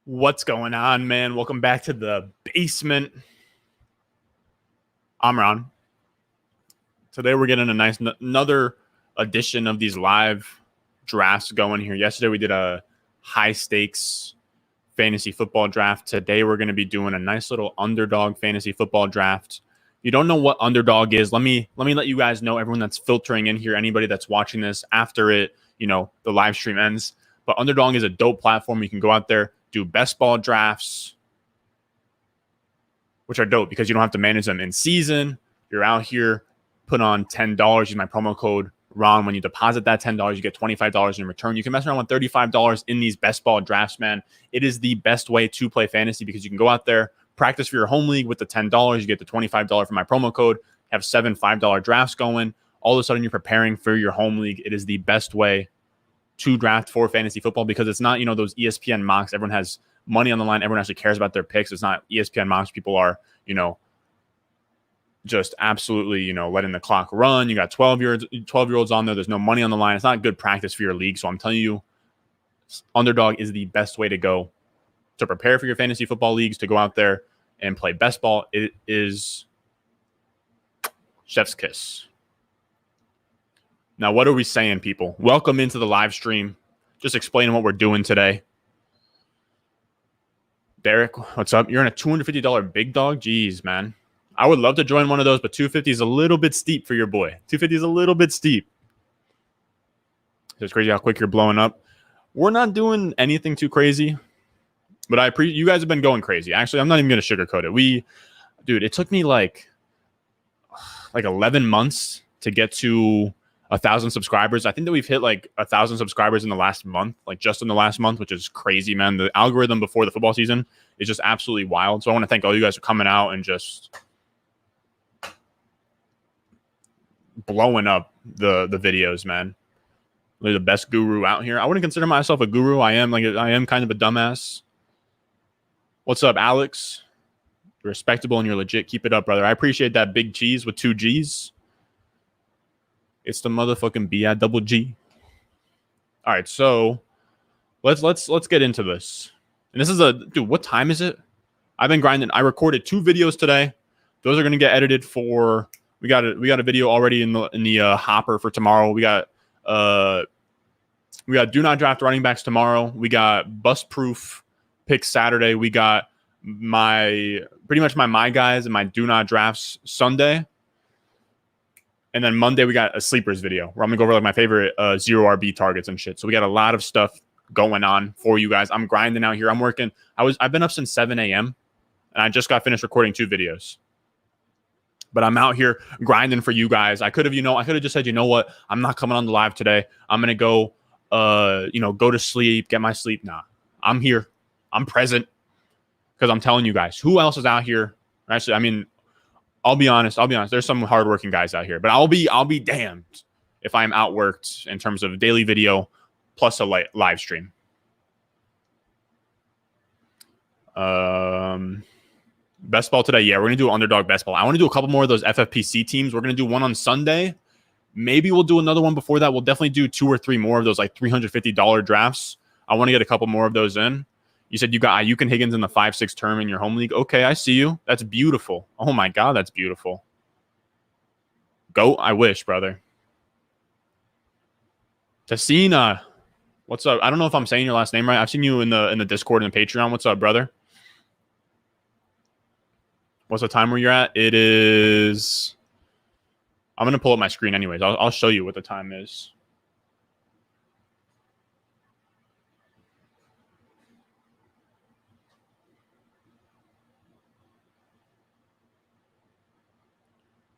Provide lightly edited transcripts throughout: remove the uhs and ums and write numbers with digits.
What's going on, man? Welcome back to the basement. I'm Ron. Today we're getting another edition of these live drafts going here. Yesterday we did a high stakes fantasy football draft. Today we're going to be doing a nice little underdog fantasy football draft. If you don't know what underdog is, let me let you guys know, everyone that's filtering in here, anybody that's watching this after the live stream ends. But Underdog is a dope platform. You can go out there, do best ball drafts, which are dope because you don't have to manage them in season. You're out here, put on $10. Use my promo code Ron. When you deposit that $10, you get $25 in return. You can mess around with $35 in these best ball drafts, man. It is the best way to play fantasy because you can go out there, practice for your home league with the $10. You get the $25 for my promo code, have 7 $5 drafts going. All of a sudden, you're preparing for your home league. It is the best way to draft for fantasy football because it's not, those ESPN mocks. Everyone has money on the line. Everyone actually cares about their picks. It's not ESPN mocks. People are, just absolutely, letting the clock run. You got 12-year-olds on there. There's no money on the line. It's not good practice for your league. So I'm telling you, Underdog is the best way to go to prepare for your fantasy football leagues, to go out there and play best ball. It is chef's kiss. Now, what are we saying, people? Welcome into the live stream. Just explaining what we're doing today. Derek, what's up? You're in a $250 big dog? Jeez, man. I would love to join one of those, but 250 is a little bit steep for your boy. 250 is a little bit steep. It's crazy how quick you're blowing up. We're not doing anything too crazy, but you guys have been going crazy. Actually, I'm not even going to sugarcoat it. Dude, it took me like 11 months to get to 1,000 subscribers. I think that we've hit like 1,000 subscribers in the last month, like just in the last month, which is crazy, man. The algorithm before the football season is just absolutely wild. So I want to thank all you guys for coming out and just blowing up the videos, man. Really the best guru out here. I wouldn't consider myself a guru. I am kind of a dumbass. What's up, Alex? You're respectable and you're legit. Keep it up, brother. I appreciate that. Big cheese with 2 G's. It's the motherfucking B-I-double-G. All right, so let's get into this. And this is dude, what time is it? I've been grinding. I recorded 2 videos today. Those are going to get edited for. We got a video already in the hopper for tomorrow. We got do not draft running backs tomorrow. We got bust proof picks Saturday. We got pretty much my guys and my do not drafts Sunday. And then Monday, we got a sleepers video where I'm going to go over like my favorite 0 RB targets and shit. So we got a lot of stuff going on for you guys. I'm grinding out here. I'm working. I've been up since 7 a.m. and I just got finished recording 2 videos. But I'm out here grinding for you guys. I could have just said, you know what? I'm not coming on the live today. I'm going to go, go to sleep, get my sleep. Nah, I'm here. I'm present because I'm telling you guys, who else is out here? Actually, I mean, I'll be honest. There's some hardworking guys out here, but I'll be damned if I'm outworked in terms of daily video plus a live stream. Best ball today. Yeah, we're going to do Underdog best ball. I want to do a couple more of those FFPC teams. We're going to do one on Sunday. Maybe we'll do another one before that. We'll definitely do 2 or 3 more of those like $350 drafts. I want to get a couple more of those in. You said you got Ayuk and Higgins in the 5-6 term in your home league. Okay, I see you. That's beautiful. Oh my God, that's beautiful. Go, I wish, brother. Tessina, what's up? I don't know if I'm saying your last name right. I've seen you in the Discord and the Patreon. What's up, brother? What's the time where you're at? It is. I'm gonna pull up my screen anyways. I'll show you what the time is.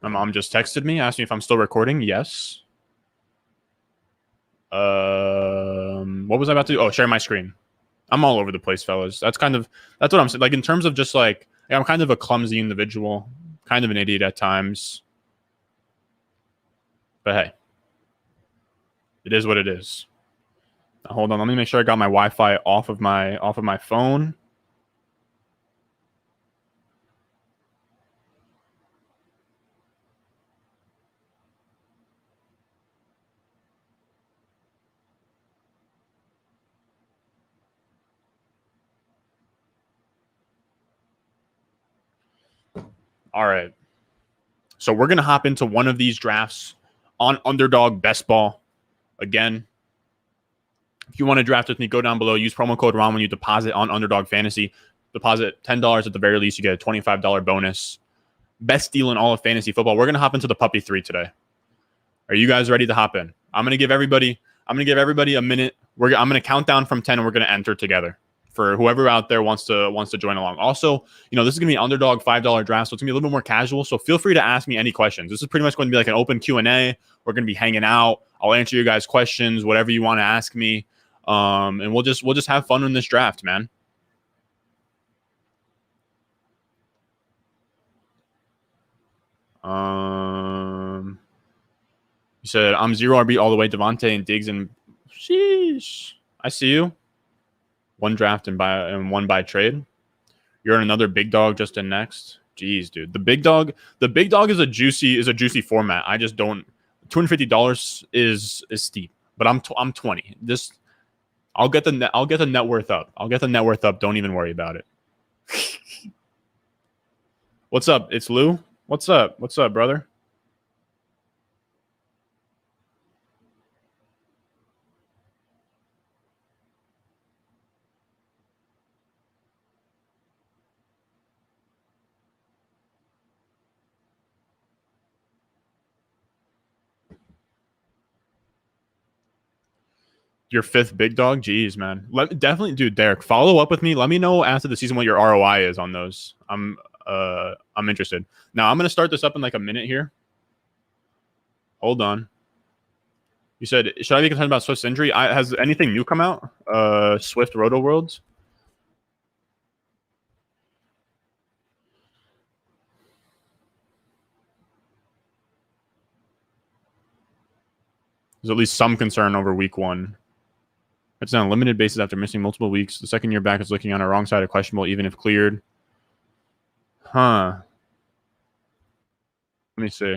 My mom just texted me, asked me if I'm still recording. Yes. What was I about to do? Oh, share my screen. I'm all over the place, fellas. That's what I'm saying. Like in terms of just like I'm kind of a clumsy individual, kind of an idiot at times. But hey, it is what it is. Now, hold on, let me make sure I got my Wi-Fi off of my phone. All right. So we're going to hop into one of these drafts on Underdog Best Ball. Again, if you want to draft with me, go down below. Use promo code RON when you deposit on Underdog Fantasy. Deposit $10 at the very least. You get a $25 bonus. Best deal in all of fantasy football. We're going to hop into the puppy 3 today. Are you guys ready to hop in? I'm going to give everybody a minute. I'm going to count down from 10 and we're going to enter together for whoever out there wants to join along. Also, this is going to be Underdog $5 draft, so it's going to be a little bit more casual. So feel free to ask me any questions. This is pretty much going to be like an open Q&A. We're going to be hanging out. I'll answer your guys' questions, whatever you want to ask me. And we'll just have fun in this draft, man. You said I'm 0 RB all the way. Devontae and Diggs and sheesh. I see you. One draft and one by trade. You're in another big dog just in next. Jeez, dude. The big dog is a juicy format. I just don't. $250 is steep, but I'm 20. I'll get the net worth up. Don't even worry about it. What's up? It's Lou. What's up? What's up, brother? Your 5th big dog? Jeez, man. Definitely, dude, Derek, follow up with me. Let me know after the season what your ROI is on those. I'm interested. Now, I'm going to start this up in like a minute here. Hold on. You said, should I be concerned about Swift's injury? Has anything new come out? Swift Roto Worlds? There's at least some concern over week 1. It's on a limited basis after missing multiple weeks. The second year back is looking on a wrong side of questionable, even if cleared. Huh. Let me see.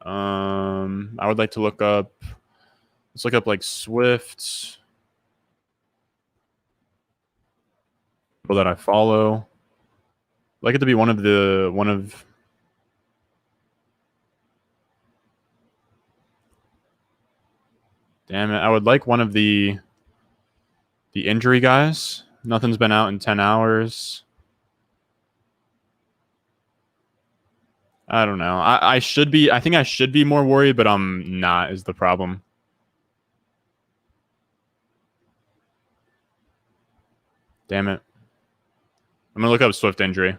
I would like to look up. Let's look up like Swift. People that I follow. I'd like it to be one of. Damn it! I would like one of the injury guys. Nothing's been out in 10 hours. I don't know. I should be. I think I should be more worried, but I'm not. Is the problem? Damn it! I'm gonna look up Swift injury.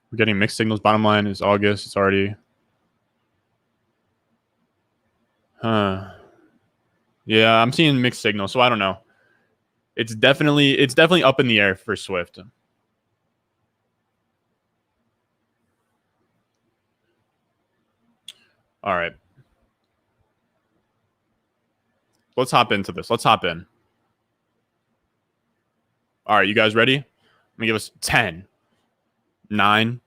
We're getting mixed signals. Bottom line is August. It's already. Huh. Yeah, I'm seeing mixed signals, so I don't know. It's definitely up in the air for Swift. All right. Let's hop into this. Let's hop in. All right, you guys ready? Let me give us 10, 9,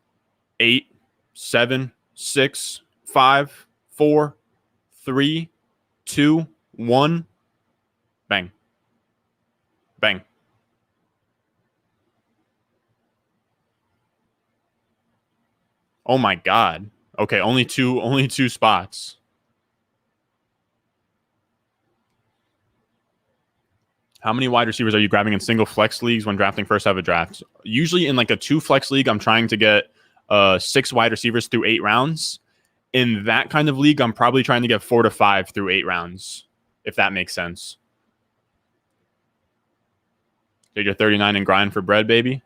8, 7, 6, 5, 4, 3, 2, 1. Bang. Bang. Oh my God. Okay, only two spots. How many wide receivers are you grabbing in single flex leagues when drafting first half of drafts? Usually in like a 2 flex league, I'm trying to get 6 wide receivers through 8 rounds. In that kind of league, I'm probably trying to get 4 to 5 through 8 rounds, if that makes sense. Take your 39 and grind for bread, baby.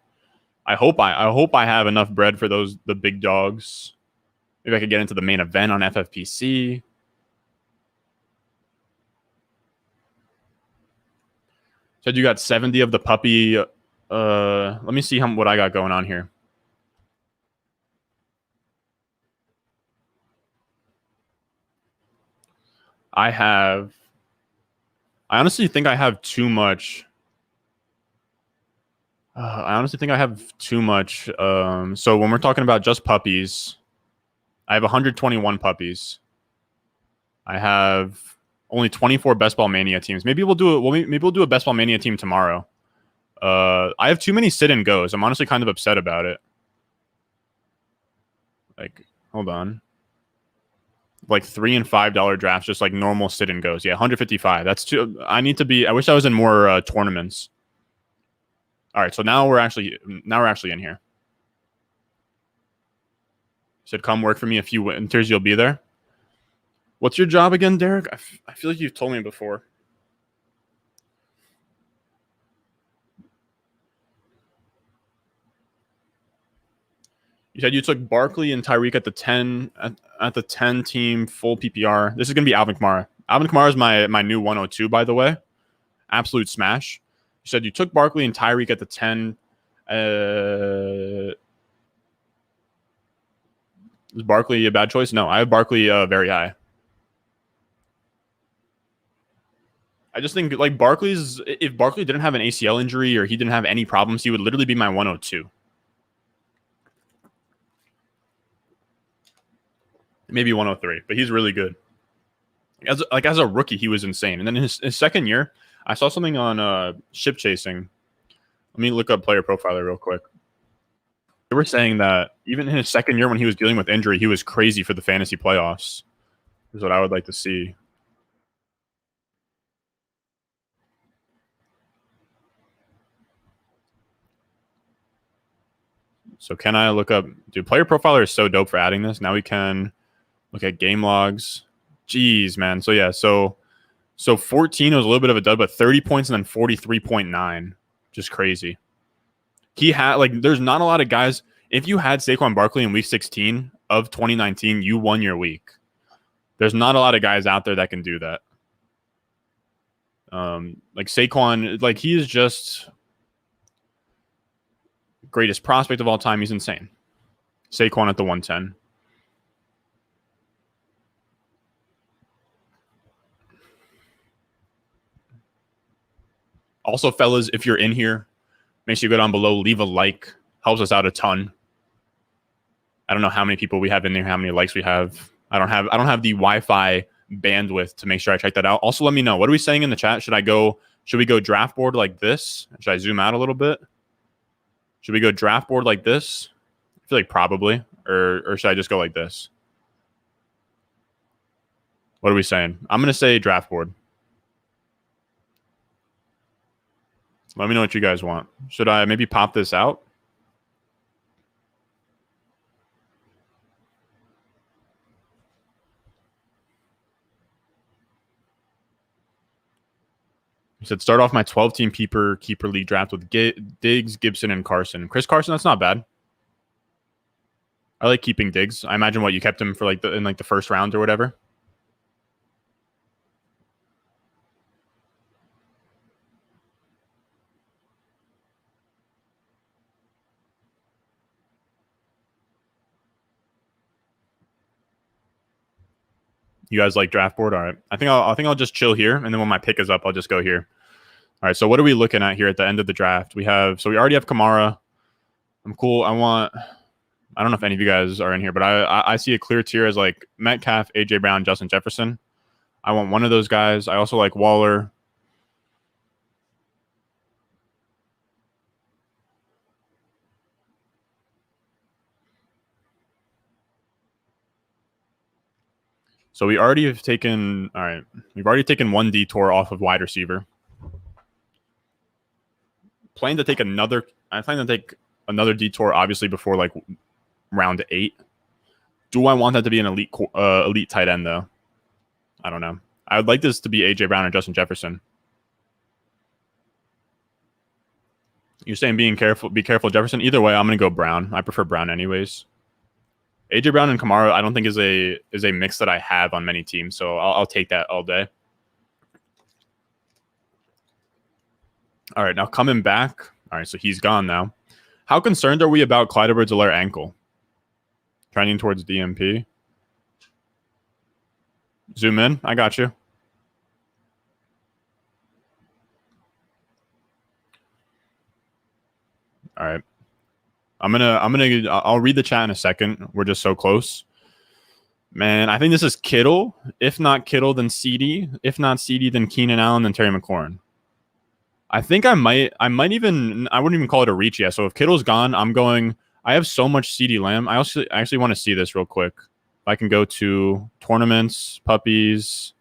I hope I have enough bread for the big dogs. Maybe I could get into the main event on FFPC. Said you got 70 of the puppy. Let me see what I got going on here. I have I honestly think I have too much. I honestly think I have too much. So when we're talking about just puppies, I have 121 puppies. I have only 24 Best Ball Mania teams. Maybe we'll do it. Well, maybe we'll do a Best Ball Mania team tomorrow. I have too many sit and goes. I'm honestly kind of upset about it. Like, hold on. Like $3 and $5 drafts, just like normal sit and goes. Yeah, 155. That's too. I need to be. I wish I was in more tournaments. All right, so now we're actually in here. Said, come work for me a few winters. You'll be there. What's your job again, Derek? I feel like you've told me before. You said you took Barkley and Tyreek at the 10 at the 10 team full PPR. This is gonna be Alvin Kamara. Alvin Kamara is my new 102, by the way. Absolute smash. You said you took Barkley and Tyreek at the 10. Is Barkley a bad choice? No, I have Barkley very high. I just think like Barkley's. If Barkley didn't have an ACL injury or he didn't have any problems, he would literally be my 102. Maybe 103, but he's really good. As a rookie, he was insane. And then in his second year, I saw something on ship chasing. Let me look up player profiler real quick. They were saying that even in his second year when he was dealing with injury, he was crazy for the fantasy playoffs. Is what I would like to see. So can I look up? Dude, player profiler is so dope for adding this. Now we can look at game logs. Jeez, man. So yeah, so 14 was a little bit of a dud, but 30 points and then 43.9. Just crazy. He had like there's not a lot of guys. If you had Saquon Barkley in week 16 of 2019, you won your week. There's not a lot of guys out there that can do that. Like Saquon, like he is just greatest prospect of all time. He's insane. Saquon at the 110. Also, fellas, if you're in here, make sure you go down below, leave a like. Helps us out a ton. I don't know how many people we have in there, how many likes we have. I don't have the Wi-Fi bandwidth to make sure I check that out. Also, let me know. What are we saying in the chat? Should we go draft board like this? Should I zoom out a little bit? Should we go draft board like this? I feel like probably. Or should I just go like this? What are we saying? I'm going to say draft board. Let me know what you guys want. Should I maybe pop this out? You said start off my 12-team keeper league draft with Diggs, Gibson, and Carson. Chris Carson, that's not bad. I like keeping Diggs. I imagine you kept him for in the first round or whatever. You guys like draft board? All right. I think I'll just chill here, and then when my pick is up, I'll just go here. All right. So what are we looking at here at the end of the draft? We already have Kamara. I'm cool. I don't know if any of you guys are in here, but I see a clear tier as like Metcalf, AJ Brown, Justin Jefferson. I want one of those guys. I also like Waller. So we already have taken. All right. We've already taken one detour off of wide receiver. I plan to take another detour, obviously, before like round 8. Do I want that to be an elite tight end though? I don't know. I would like this to be AJ Brown or Justin Jefferson. You're saying be careful, Jefferson. Either way, I'm gonna go Brown. I prefer Brown anyways. AJ Brown and Kamara, I don't think is a mix that I have on many teams, so I'll take that all day. All right, now coming back. All right, so he's gone now. How concerned are we about Clyde Edwards-Helaire ankle? Trending towards DMP. Zoom in. I got you. All right. I'll read the chat in a second. We're just so close. Man, I think this is Kittle. If not Kittle, then CD. If not CD, then Keenan Allen, then Terry McLaurin. I think I wouldn't even call it a reach yet. So if Kittle's gone, I have so much CD Lamb. I actually want to see this real quick. If I can go to tournaments, puppies.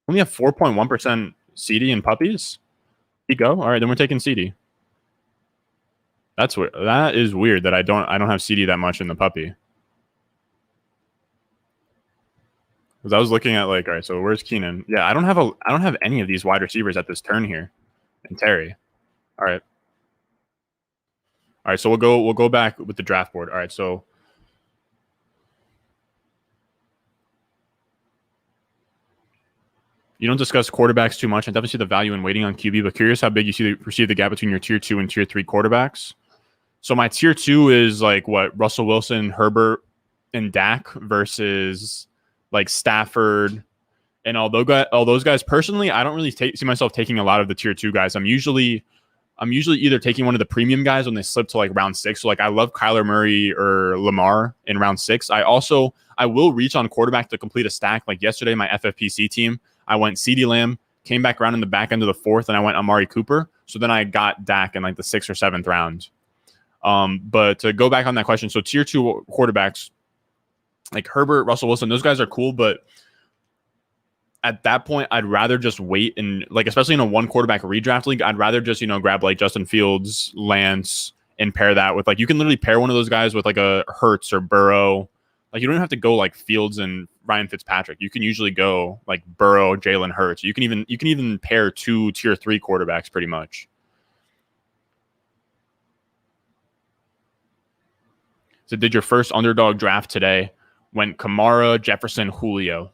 Only have 4.1% CD in puppies. You go. All right, then we're taking CD. That's weird. That is weird that I don't have CD that much in the puppy. Because I was looking at like, all right, so where's Keenan? Yeah, I don't have any of these wide receivers at this turn here. And Terry. All right. All right, so we'll go back with the draft board. All right, so you don't discuss quarterbacks too much. I definitely see the value in waiting on QB, but curious how big you perceive the gap between your tier 2 and tier 3 quarterbacks. So my tier 2 is like what Russell Wilson, Herbert, and Dak versus like Stafford and all those guys. Personally, I don't really see myself taking a lot of the tier 2 guys. I'm usually either taking one of the premium guys when they slip to like round 6. So like I love Kyler Murray or Lamar in round 6. I will reach on quarterback to complete a stack. Like yesterday, my FFPC team, I went CeeDee Lamb, came back around in the back end of the 4th, and I went Amari Cooper. So then I got Dak in like the 6th or 7th round. But to go back on that question, so tier 2 quarterbacks like Herbert, Russell Wilson, those guys are cool, but at that point, I'd rather just wait and like, especially in a 1 quarterback redraft league, I'd rather just, grab like Justin Fields, Lance, and pair that with like, you can literally pair one of those guys with like a Hurts or Burrow. Like you don't have to go like Fields and Ryan Fitzpatrick. You can usually go like Burrow, Jalen Hurts. You can even pair 2 tier 3 quarterbacks pretty much. So did your first underdog draft today? Went Kamara, Jefferson, Julio.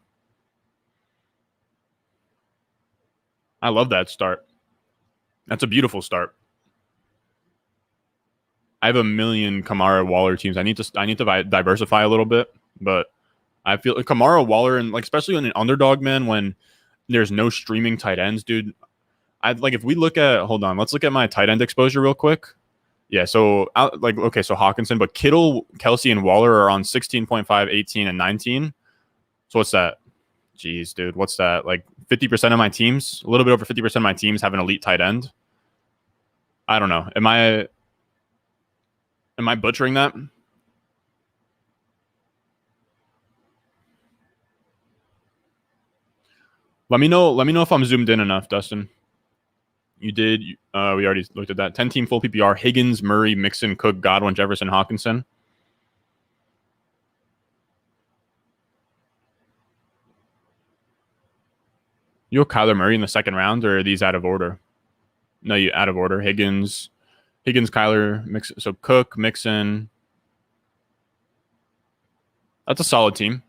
I love that start. That's a beautiful start. I have a million Kamara Waller teams. I need to diversify a little bit, but I feel like Kamara Waller and like especially in an underdog, man, when there's no streaming tight ends, dude. I'd like if we look at let's look at my tight end exposure real quick. Yeah, so so Hawkinson, but Kittle, Kelsey, and Waller are on 16.5, 18, and 19. So what's that? Jeez, dude, what's that? Like 50% of my teams, a little bit over 50% of my teams have an elite tight end. I don't know. Am I butchering that? Let me know if I'm zoomed in enough, Dustin. You did. We already looked at that. 10-team full PPR. Higgins, Murray, Mixon, Cook, Godwin, Jefferson, Hawkinson. You have Kyler Murray in the 2nd round, or are these out of order? No, you out of order. Higgins, Kyler, Mixon. So Cook, Mixon. That's a solid team.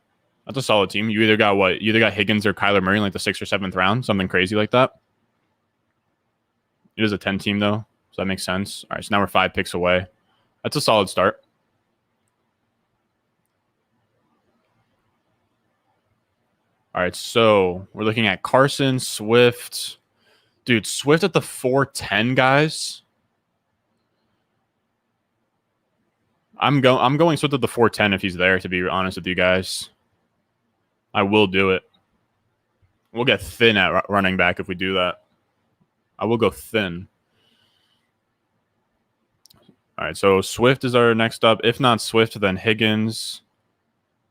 You either got what? You either got Higgins or Kyler Murray in like the 6th or 7th round, something crazy like that. It is a 10 team though, so that makes sense. All right, so now we're 5 picks away. That's a solid start. All right, so we're looking at Carson, Swift. Dude, Swift at the 410, guys. I'm going Swift at the 410 if he's there, to be honest with you guys. I will do it. We'll get thin at running back if we do that. I will go thin. All right, so Swift is our next up. If not Swift, then Higgins.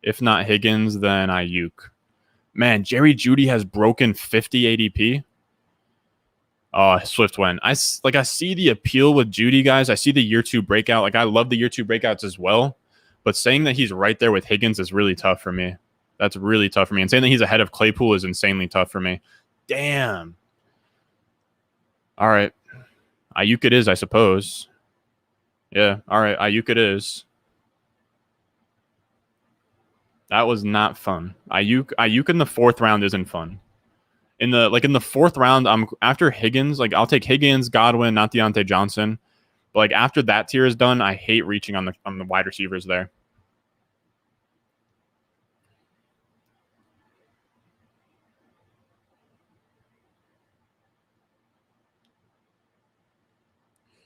If not Higgins, then Ayuk. Man, Jerry Jeudy has broken 50 ADP. Oh, Swift went. I see the appeal with Jeudy, guys. I see the year 2 breakout. Like I love the year 2 breakouts as well. But saying that he's right there with Higgins is really tough for me. That's really tough for me. And saying that he's ahead of Claypool is insanely tough for me. Damn. All right. Ayuk it is, I suppose. Yeah. All right. Ayuk it is. That was not fun. Ayuk in the 4th round isn't fun. In the 4th round, I'm after Higgins. Like I'll take Higgins, Godwin, not Deontay Johnson. But like after that tier is done, I hate reaching on the wide receivers there.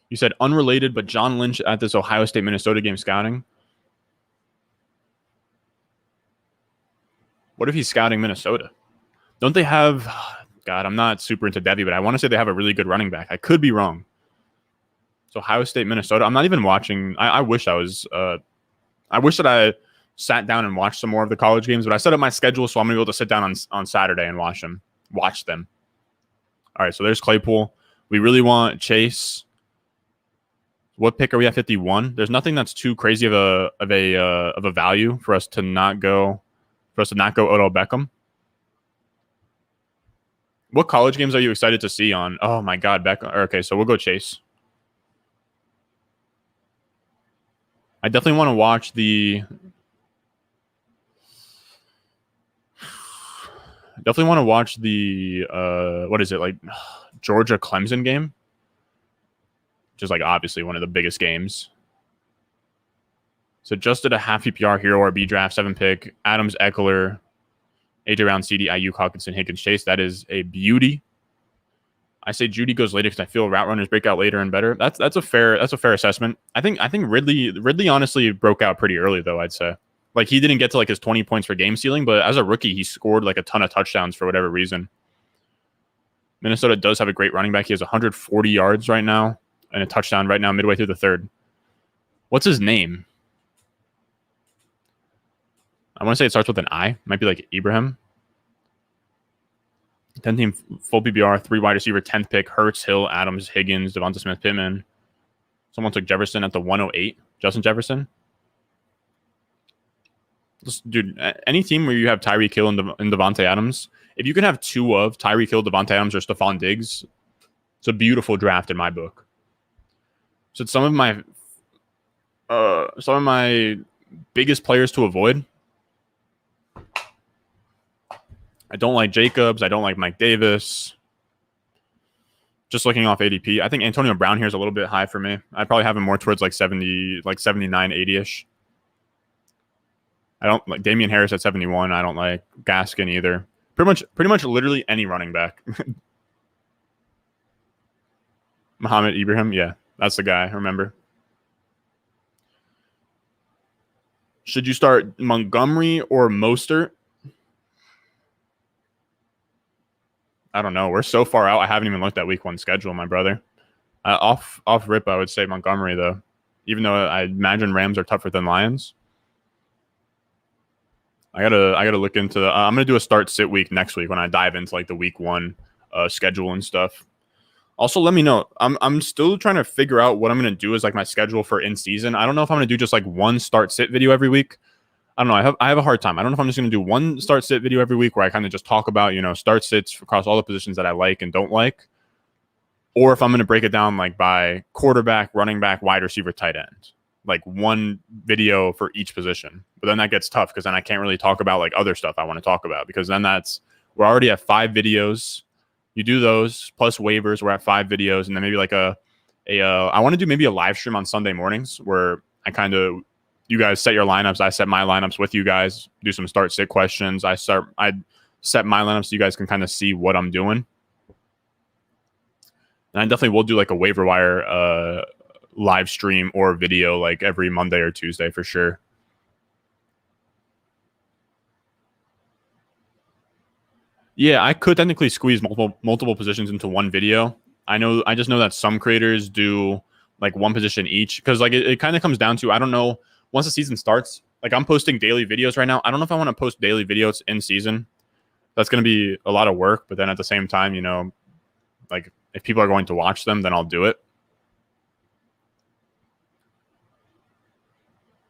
You said unrelated, but John Lynch at this Ohio State Minnesota game scouting. What if he's scouting Minnesota? Don't they have? God, I'm not super into Devy, but I want to say they have a really good running back. I could be wrong. So Ohio State, Minnesota. I'm not even watching. I wish I was. I wish that I sat down and watched some more of the college games, but I set up my schedule, so I'm gonna be able to sit down on Saturday and watch them. Watch them. All right. So there's Claypool. We really want Chase. What pick are we at? 51. There's nothing that's too crazy of a value for us to not go. For us to not go Odell Beckham. What college games are you excited to see on? Oh my God, Beckham. Okay, so we'll go Chase. I definitely want to watch the. Definitely want to watch the. What is it like? Georgia Clemson game, which is like obviously one of the biggest games. So just did a half PPR hero or B draft 7 pick. Adams, Eckler, AJ Brown, CD, IU, Hawkinson, Higgins, Chase. That is a beauty. I say Judy goes later because I feel route runners break out later and better. That's a fair assessment. I think Ridley honestly broke out pretty early though. I'd say like he didn't get to like his 20 points per game ceiling, but as a rookie he scored like a ton of touchdowns for whatever reason. Minnesota does have a great running back. He has 140 yards right now and a touchdown right now midway through the third. What's his name? I want to say it starts with an I. Might be like Ibrahim. 10 team full PBR, 3 wide receiver, 10th pick, Hurts, Hill, Adams, Higgins, Devonta Smith, Pittman. Someone took Jefferson at the 108. Justin Jefferson. Dude, any team where you have Tyreek Hill and Devontae Adams, if you can have 2 of Tyreek Hill, Devontae Adams, or Stephon Diggs, it's a beautiful draft in my book. So it's some of my biggest players to avoid. I don't like Jacobs. I don't like Mike Davis. Just looking off ADP, I think Antonio Brown here is a little bit high for me. I'd probably have him more towards like 70, like 79, 80-ish. I don't like Damian Harris at 71. I don't like Gaskin either. Pretty much literally any running back. Muhammad Ibrahim, yeah, that's the guy, remember. Should you start Montgomery or Mostert? I don't know. We're so far out. I haven't even looked at week 1 schedule, my brother. Off rip, I would say Montgomery though. Even though I imagine Rams are tougher than Lions. I gotta look into. I'm gonna do a start sit week next week when I dive into like the week 1 schedule and stuff. Also, let me know. I'm still trying to figure out what I'm gonna do as like my schedule for in season. I don't know if I'm gonna do just like one start sit video every week. I don't know. I have a hard time. I don't know if I'm just going to do one start sit video every week where I kind of just talk about, start sits across all the positions that I like and don't like, or if I'm going to break it down like by quarterback, running back, wide receiver, tight end, like one video for each position. But then that gets tough because then I can't really talk about like other stuff I want to talk about because then we're already at 5 videos. You do those plus waivers. We're at 5 videos, and then maybe like I want to do maybe a live stream on Sunday mornings where I kind of. You guys set your lineups. I set my lineups with you guys. Do some start sit questions. I set my lineups so you guys can kind of see what I'm doing. And I definitely will do like a waiver wire live stream or video like every Monday or Tuesday for sure. Yeah, I could technically squeeze multiple positions into one video. I just know that some creators do like one position each because like it kind of comes down to I don't know. Once the season starts, like I'm posting daily videos right now. I don't know if I want to post daily videos in season. That's going to be a lot of work. But then at the same time, like if people are going to watch them, then I'll do it.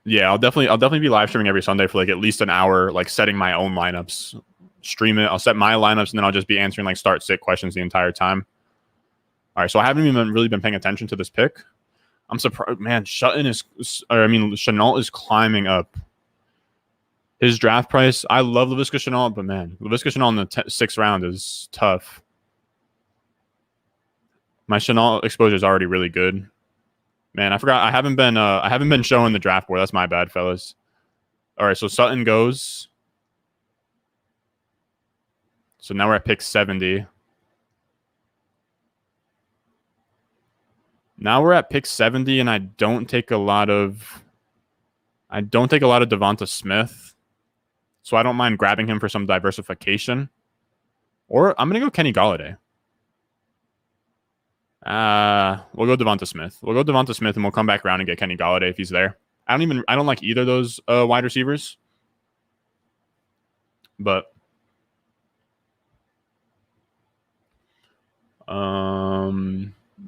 Yeah, I'll definitely be live streaming every Sunday for like at least an hour, like setting my own lineups, stream it. I'll set my lineups and then I'll just be answering like start sit questions the entire time. All right. So I haven't even really been paying attention to this pick. I'm surprised, man. Chenault is climbing up. His draft price, I love Laviska Shenault, but man, Laviska Shenault in the 6th round is tough. My Shenault exposure is already really good. Man, I forgot. I haven't been showing the draft board. That's my bad, fellas. All right, so Sutton goes. So now we're at pick 70. Now we're at pick 70, and I don't take a lot of Devonta Smith, so I don't mind grabbing him for some diversification. Or I'm gonna go Kenny Golladay. We'll go Devonta Smith. We'll go Devonta Smith, and we'll come back around and get Kenny Golladay if he's there. I don't like either of those wide receivers, but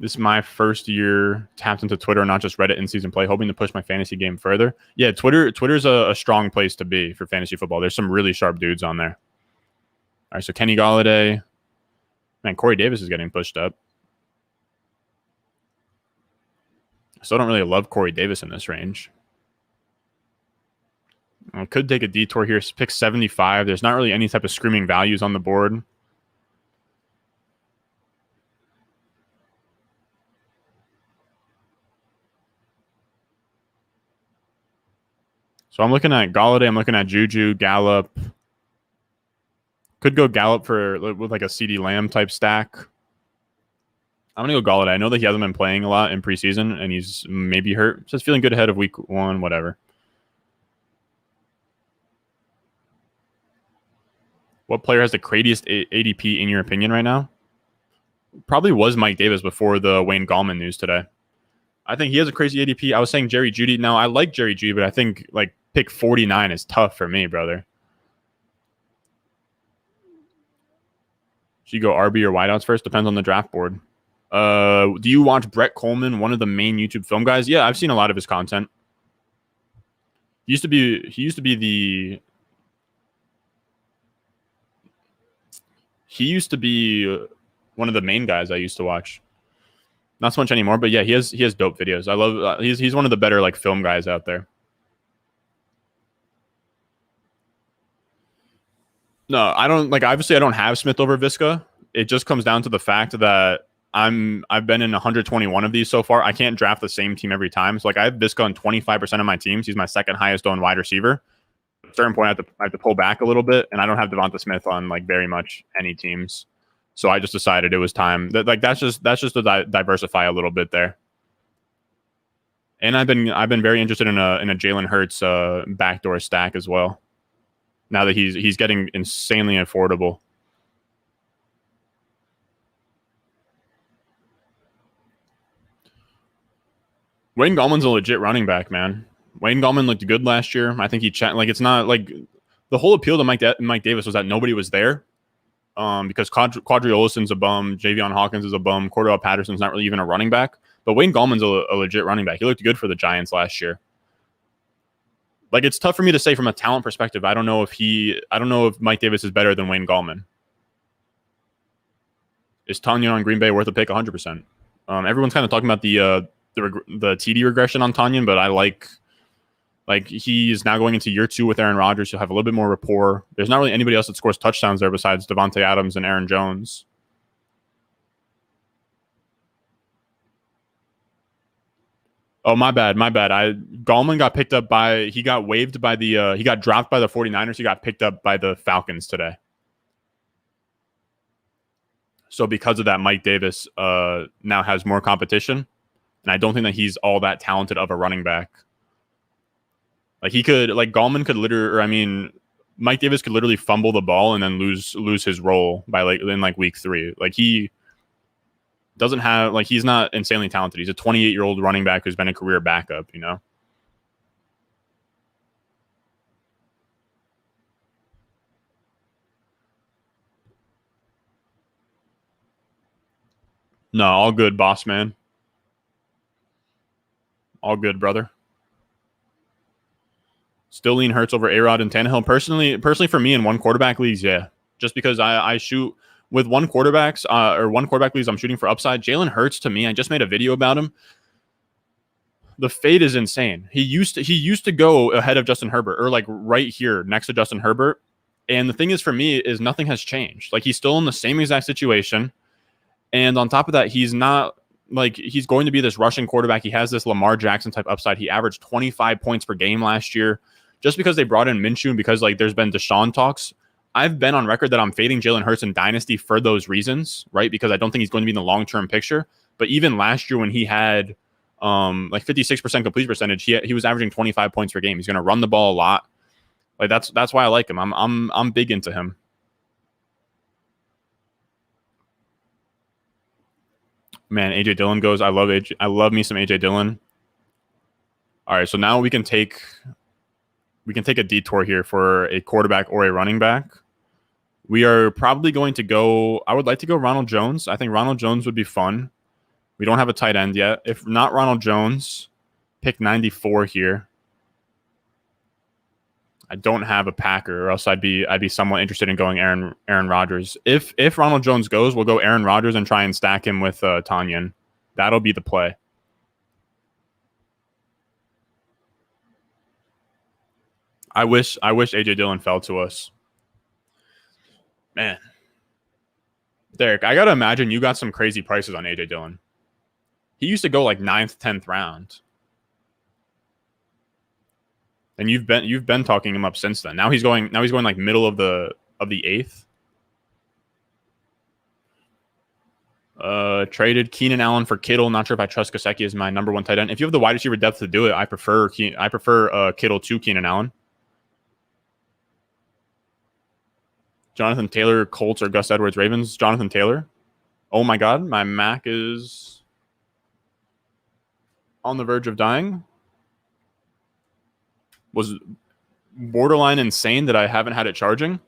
this is my first year tapped into Twitter, not just Reddit in-season play, hoping to push my fantasy game further. Yeah, Twitter's a strong place to be for fantasy football. There's some really sharp dudes on there. All right, so Kenny Golladay. Man, Corey Davis is getting pushed up. I still don't really love Corey Davis in this range. I could take a detour here. Pick 75. There's not really any type of screaming values on the board. So I'm looking at Golladay. I'm looking at Juju, Gallup. Could go Gallup with like a CeeDee Lamb type stack. I'm going to go Golladay. I know that he hasn't been playing a lot in preseason, and he's maybe hurt. So it's feeling good ahead of week 1, whatever. What player has the craziest ADP in your opinion right now? Probably was Mike Davis before the Wayne Gallman news today. I think he has a crazy ADP. I was saying Jerry Jeudy. Now, I like Jerry Jeudy, but I think like pick 49 is tough for me, brother. Should you go RB or wideouts first? Depends on the draft board. Do you watch Brett Coleman, one of the main YouTube film guys? Yeah, I've seen a lot of his content. He used to be one of the main guys I used to watch. Not so much anymore, but yeah, he has dope videos. I love he's one of the better like film guys out there. No, I don't like. Obviously, I don't have Smith over Visca. It just comes down to the fact that I've been in 121 of these so far. I can't draft the same team every time. So like I have Visca on 25% of my teams. He's my second highest owned wide receiver. At a certain point, I have to pull back a little bit, and I don't have Devonta Smith on like very much any teams. So I just decided it was time. That's just to diversify a little bit there. And I've been very interested in a Jalen Hurts backdoor stack as well. Now that he's getting insanely affordable. Wayne Gallman's a legit running back, man. Wayne Gallman looked good last year. I think it's not like the whole appeal to Mike Davis was that nobody was there. Because Quadri Ollison's a bum, Javion Hawkins is a bum, Cordell Patterson's not really even a running back. But Wayne Gallman's a legit running back. He looked good for the Giants last year. Like, it's tough for me to say from a talent perspective. I don't know if Mike Davis is better than Wayne Gallman. Is Tanyan on Green Bay worth a pick? 100%. Everyone's kind of talking about the TD regression on Tanyan, but I like he's now going into year 2 with Aaron Rodgers. He'll have a little bit more rapport. There's not really anybody else that scores touchdowns there besides Devontae Adams and Aaron Jones. Oh, my bad. Gallman got picked up he got dropped by the 49ers. He got picked up by the Falcons today. So because of that, Mike Davis now has more competition. And I don't think that he's all that talented of a running back. Like Gallman could Mike Davis could literally fumble the ball and then lose his role in week 3. Like he doesn't have he's not insanely talented. He's a 28-year-old running back who's been a career backup, you know. No, all good, boss man. All good, brother. Still lean Hurts over A-Rod and Tannehill. Personally for me in one quarterback leagues, yeah. Just because I shoot with one quarterback leagues, I'm shooting for upside. Jalen Hurts, to me, I just made a video about him. The fade is insane. He used to go ahead of Justin Herbert, or right here next to Justin Herbert. And the thing is, for me, is nothing has changed. He's still in the same exact situation. And on top of that, he's not he's going to be this rushing quarterback. He has this Lamar Jackson type upside. He averaged 25 points per game last year. Just because they brought in Minshew and because there's been Deshaun talks, I've been on record that I'm fading Jalen Hurts in Dynasty for those reasons, right? Because I don't think he's going to be in the long-term picture. But even last year when he had like 56% complete percentage, he was averaging 25 points per game. He's going to run the ball a lot. Like that's why I like him. I'm big into him. Man, AJ Dillon goes. I love me some AJ Dillon. All right, so now we can take a detour here for a quarterback or a running back. We are probably going to go. I would like to go Ronald Jones. I think Ronald Jones would be fun. We don't have a tight end yet. If not Ronald Jones, pick 94 here. I don't have a Packer, or else I'd be somewhat interested in going Aaron Rodgers. If Ronald Jones goes, we'll go Aaron Rodgers and try and stack him with Tanyan. That'll be the play. I wish AJ Dillon fell to us. Man. Derek, I gotta imagine you got some crazy prices on AJ Dillon. He used to go like 9th, 10th round. And you've been talking him up since then. Now he's going like middle of the 8th. Traded Keenan Allen for Kittle. Not sure if I trust Gesicki as my number one tight end. If you have the wide receiver depth to do it, I prefer Kittle to Keenan Allen. Jonathan Taylor, Colts, or Gus Edwards, Ravens. Jonathan Taylor. Oh my God, my Mac is on the verge of dying. Was borderline insane that I haven't had it charging.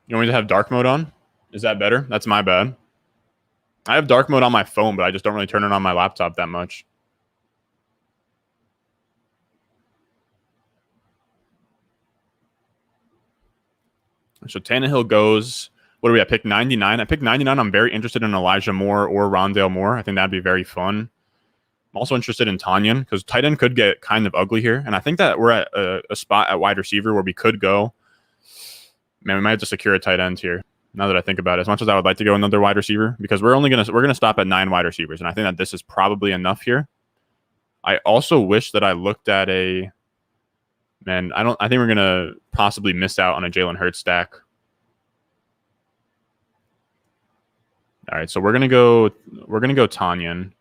You want me to have dark mode on? Is that better? That's my bad. I have dark mode on my phone, but I just don't really turn it on my laptop that much. So Tannehill goes. What do we have? Pick 99. I picked 99. I'm very interested in Elijah Moore or Rondale Moore. I think that'd be very fun. I'm also interested in Tanyan because tight end could get kind of ugly here. And I think that we're at a spot at wide receiver where we could go. Man, we might have to secure a tight end here. Now that I think about it, as much as I would like to go another wide receiver, because we're gonna stop at 9 wide receivers, and I think that this is probably enough here. I also wish that I looked at a. Man, I think we're gonna possibly miss out on a Jalen Hurts stack. All right, so we're gonna go Tanyan.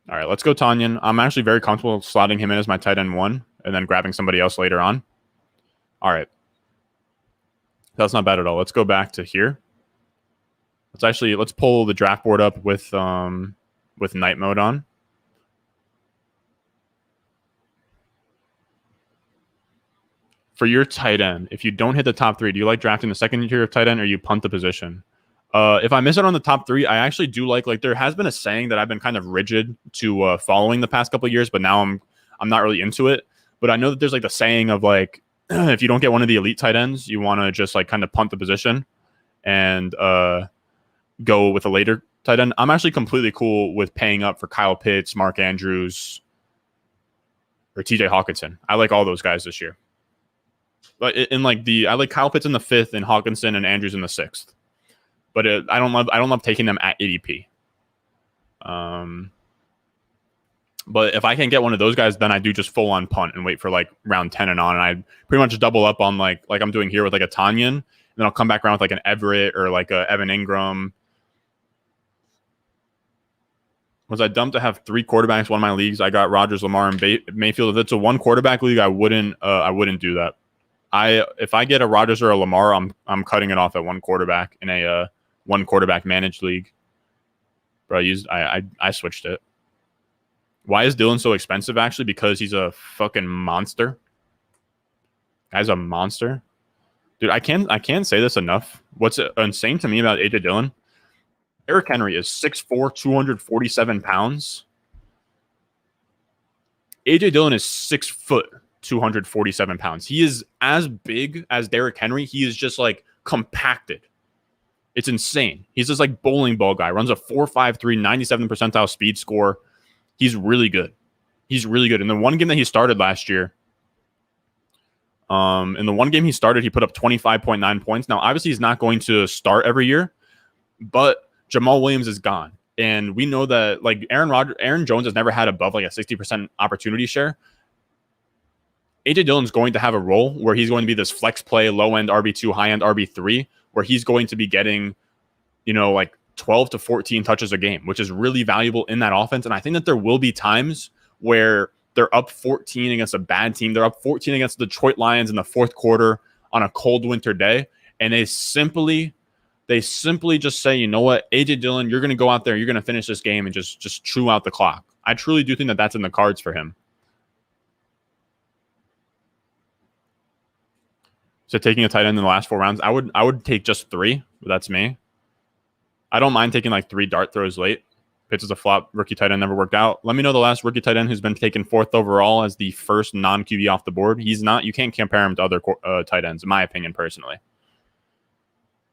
All right, let's go Tanyan. I'm actually very comfortable slotting him in as my tight end 1 and then grabbing somebody else later on. All right. That's not bad at all. Let's go back to here. Let's pull the draft board up with night mode on. For your tight end, if you don't hit the top 3, do you like drafting the second tier of tight end or you punt the position? If I miss it on the top 3, I actually do like there has been a saying that I've been kind of rigid to following the past couple of years, but now I'm not really into it. But I know that there's like the saying of like, if you don't get one of the elite tight ends, you want to just like kind of punt the position and go with a later tight end. I'm actually completely cool with paying up for Kyle Pitts, Mark Andrews, or TJ Hawkinson. I like all those guys this year. But I like Kyle Pitts in the 5th and Hawkinson and Andrews in the 6th. But I don't love taking them at ADP. But if I can get one of those guys, then I do just full on punt and wait for like round 10 and on. And I pretty much double up on like I'm doing here with like a Tanyan. And then I'll come back around with like an Everett or like a Evan Ingram. Was I dumb to have 3 quarterbacks? One of my leagues, I got Rodgers, Lamar, and Mayfield. If it's a 1 quarterback league, I wouldn't do that. If I get a Rodgers or a Lamar, I'm cutting it off at 1 quarterback in a 1 quarterback managed league. Bro, I switched it. Why is Dillon so expensive? Actually, because he's a fucking monster. Guy's a monster, dude. I can't say this enough. What's insane to me about AJ Dillon? Derrick Henry is 6'4", 247 pounds. AJ Dillon is 6 foot, 247 pounds. He is as big as Derrick Henry. He is just like compacted. It's insane. He's just like bowling ball guy. Runs a 4.53, 97 percentile speed score. He's really good. He's really good. In the one game that he started last year, he put up 25.9 points. Now, obviously, he's not going to start every year, but Jamal Williams is gone. And we know that like Aaron Jones has never had above like a 60% opportunity share. AJ Dillon's going to have a role where he's going to be this flex play, low-end RB2, high-end RB3, where he's going to be getting, like 12 to 14 touches a game, which is really valuable in that offense. And I think that there will be times where they're up 14 against a bad team. They're up 14 against the Detroit Lions in the fourth quarter on a cold winter day. And they simply just say, you know what, AJ Dillon, you're going to go out there, you're going to finish this game and just chew out the clock. I truly do think that that's in the cards for him. So taking a tight end in the last 4 rounds, I would take just 3, but that's me. I don't mind taking like 3 dart throws late. Pitts is a flop. Rookie tight end never worked out. Let me know the last rookie tight end who's been taken 4th overall as the first non-QB off the board. He's not. You can't compare him to other tight ends, in my opinion, personally.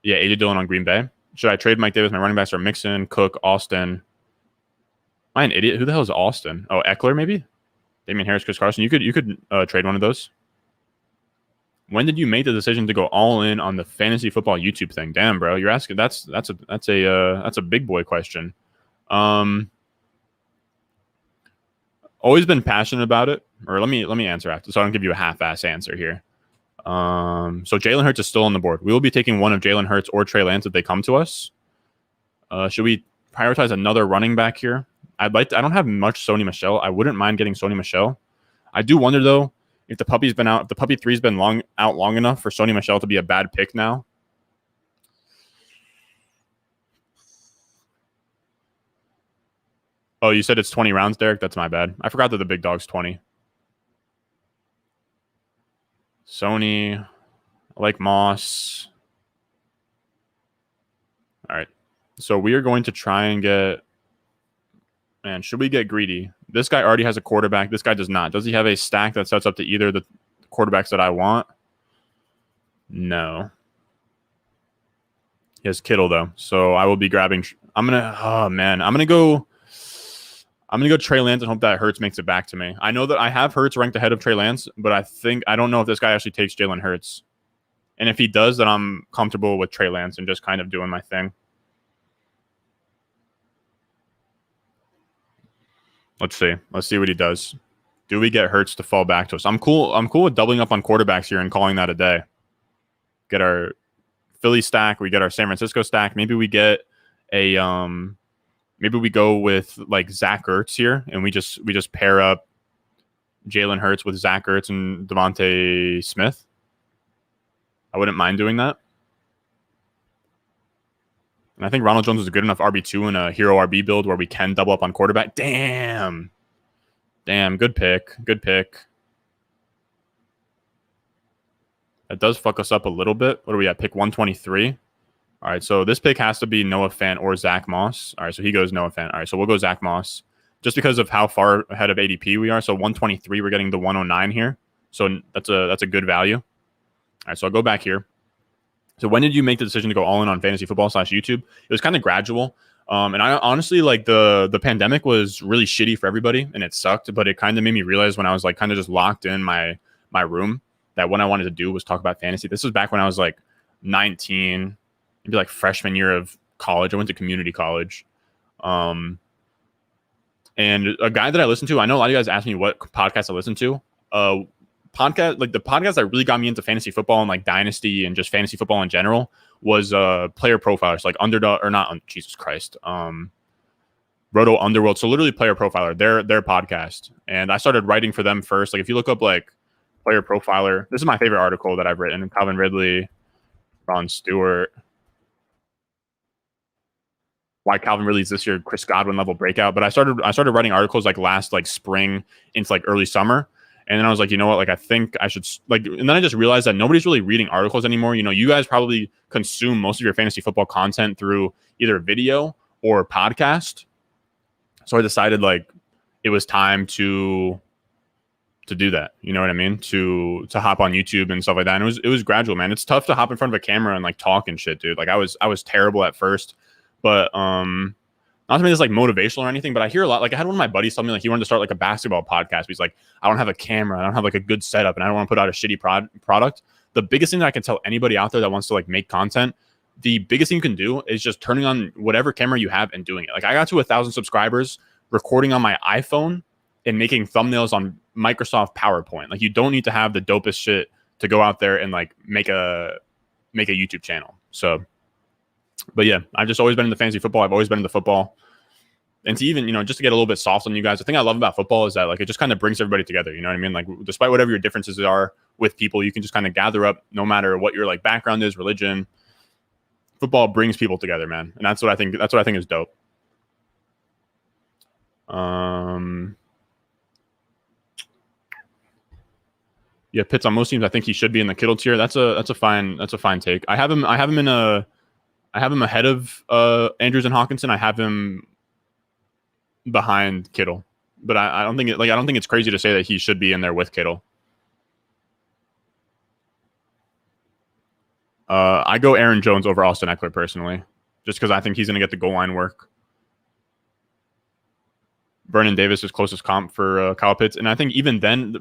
Yeah, AJ Dillon on Green Bay. Should I trade Mike Davis? My running backs are Mixon, Cook, Austin. Am I an idiot? Who the hell is Austin? Oh, Eckler maybe? Damian Harris, Chris Carson. You could trade one of those. When did you make the decision to go all in on the fantasy football YouTube thing? Damn, bro, you're asking. That's a big boy question. Always been passionate about it. Or let me answer after, so I don't give you a half-ass answer here. So Jalen Hurts is still on the board. We will be taking one of Jalen Hurts or Trey Lance if they come to us. Should we prioritize another running back here? I don't have much Sony Michel. I wouldn't mind getting Sony Michel. I do wonder though if the puppy's been out, if the puppy 3's been long enough for Sony Michel to be a bad pick now. Oh, you said it's 20 rounds, Derek? That's my bad. I forgot that the big dog's 20. Sony, I like Moss. All right. So we are going to try and get... Man, should we get greedy? This guy already has a quarterback. This guy does not. Does he have a stack that sets up to either the quarterbacks that I want? No. He has Kittle, though. So I will be grabbing... I'm going to go Trey Lance and hope that Hurts makes it back to me. I know that I have Hurts ranked ahead of Trey Lance, but I don't know if this guy actually takes Jalen Hurts. And if he does, then I'm comfortable with Trey Lance and just kind of doing my thing. Let's see what he does. Do we get Hurts to fall back to us? I'm cool with doubling up on quarterbacks here and calling that a day. Get our Philly stack, we get our San Francisco stack. Maybe we get a maybe we go with like Zach Ertz here, and we just pair up Jalen Hurts with Zach Ertz and Devontae Smith. I wouldn't mind doing that. And I think Ronald Jones is a good enough RB2 in a hero RB build where we can double up on quarterback. Damn, good pick. That does fuck us up a little bit. What are we at? Pick 123. All right, so this pick has to be Noah Fant or Zach Moss. All right, so he goes Noah Fant. All right, so we'll go Zach Moss just because of how far ahead of ADP we are. So 123, we're getting the 109 here. So that's a good value. All right, so I'll go back here. So when did you make the decision to go all in on fantasy football /YouTube? It was kind of gradual. And I honestly, like, the pandemic was really shitty for everybody and it sucked, but it kind of made me realize when I was like kind of just locked in my room that what I wanted to do was talk about fantasy. This was back when I was like 19, maybe like freshman year of college. I went to community college. And a guy that I listened to, I know a lot of you guys asked me what podcast I listen to. The podcast that really got me into fantasy football and like dynasty and just fantasy football in general was Player Profilers, like Underdog, or not, Jesus Christ, Roto Underworld. So literally Player Profiler, their podcast. And I started writing for them first. Like if you look up like Player Profiler, this is my favorite article that I've written. Calvin Ridley, Ron Stewart, why Calvin Ridley's this year Chris Godwin level breakout. But I started writing articles like last like spring into like early summer. And then I was like, you know what? Like, I think I should like, and then I just realized that nobody's really reading articles anymore. You know, you guys probably consume most of your fantasy football content through either video or podcast. So I decided like it was time to do that. You know what I mean? To hop on YouTube and stuff like that. And it was gradual, man. It's tough to hop in front of a camera and like talk and shit, dude. Like I was terrible at first, but not to make this like motivational or anything, but I hear a lot. Like I had one of my buddies tell me like he wanted to start like a basketball podcast. He's like, I don't have a camera, I don't have like a good setup, and I don't want to put out a shitty product. The biggest thing that I can tell anybody out there that wants to like make content, the biggest thing you can do is just turning on whatever camera you have and doing it. Like I got to 1,000 subscribers recording on my iPhone and making thumbnails on Microsoft PowerPoint. Like you don't need to have the dopest shit to go out there and like make a make a YouTube channel. So, but yeah, I've just always been into fantasy football. I've always been into football. And to even, just to get a little bit soft on you guys, the thing I love about football is that like it just kind of brings everybody together. You know what I mean? Like despite whatever your differences are with people, you can just kind of gather up no matter what your like background is, religion. Football brings people together, man. And that's what I think is dope. Yeah, Pitts on most teams. I think he should be in the Kittle tier. That's a fine take. I have him ahead of Andrews and Hawkinson. I have him behind Kittle, but I don't think it's crazy to say that he should be in there with Kittle. I go Aaron Jones over Austin Eckler personally, just because I think he's going to get the goal line work. Vernon Davis is closest comp for Kyle Pitts, and I think even then,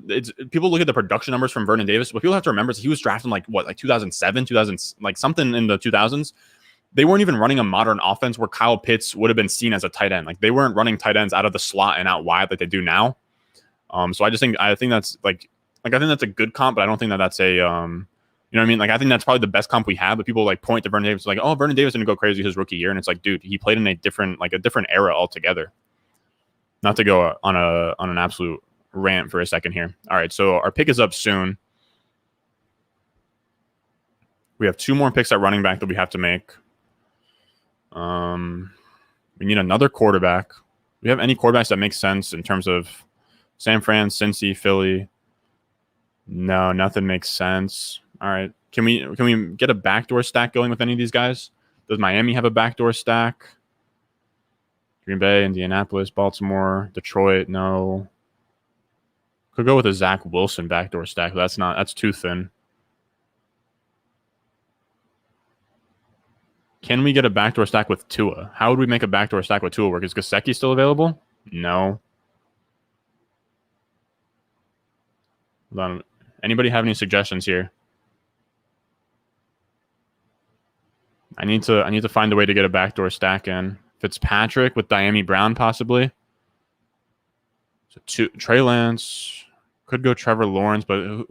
people look at the production numbers from Vernon Davis. What people have to remember is he was drafted like 2007, 2000, like something in the 2000s. They weren't even running a modern offense where Kyle Pitts would have been seen as a tight end. Like they weren't running tight ends out of the slot and out wide like they do now. So I think that's I think that's a good comp, but I don't think that's a you know what I mean? Like I think that's probably the best comp we have. But people like point to Vernon Davis like, oh, Vernon Davis didn't go crazy his rookie year, and it's like, dude, he played in a different era altogether. Not to go on an absolute rant for a second here. All right, so our pick is up soon. We have 2 more picks at running back that we have to make. We need another quarterback. Do we have any quarterbacks that make sense in terms of San Fran, Cincy, Philly? No, nothing makes sense. All right, can we get a backdoor stack going with any of these guys? Does Miami have a backdoor stack? Green Bay, Indianapolis, Baltimore, Detroit, no. Could go with a Zach Wilson backdoor stack. But that's too thin. Can we get a backdoor stack with Tua? How would we make a backdoor stack with Tua work? Is Gesicki still available? No. Hold on. Anybody have any suggestions here? I need to find a way to get a backdoor stack in. Fitzpatrick with Diami Brown, possibly. So Trey Lance. Could go Trevor Lawrence, but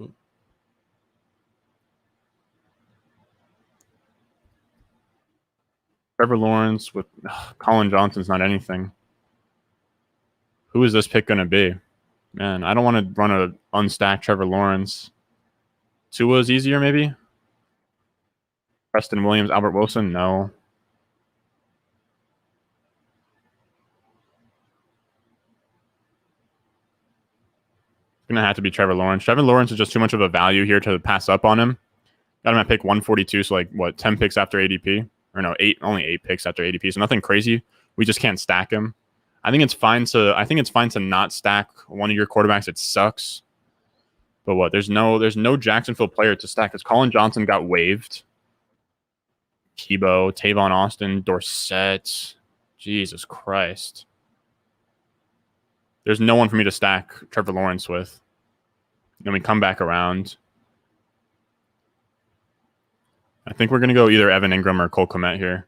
Trevor Lawrence with Colin Johnson's not anything. Who is this pick going to be? Man, I don't want to run a unstacked Trevor Lawrence. Tua is easier, maybe? Preston Williams, Albert Wilson? No. Going to have to be Trevor Lawrence. Trevor Lawrence is just too much of a value here to pass up on him. Got him at pick 142, so 10 picks after ADP? Or no, only 8 picks after ADP, so nothing crazy. We just can't stack him. I think it's fine to not stack one of your quarterbacks. It sucks. But what? There's no Jacksonville player to stack because Colin Johnson got waived. Tebow, Tavon Austin, Dorsett. Jesus Christ. There's no one for me to stack Trevor Lawrence with. Then we come back around. I think we're going to go either Evan Ingram or Cole Kmet here.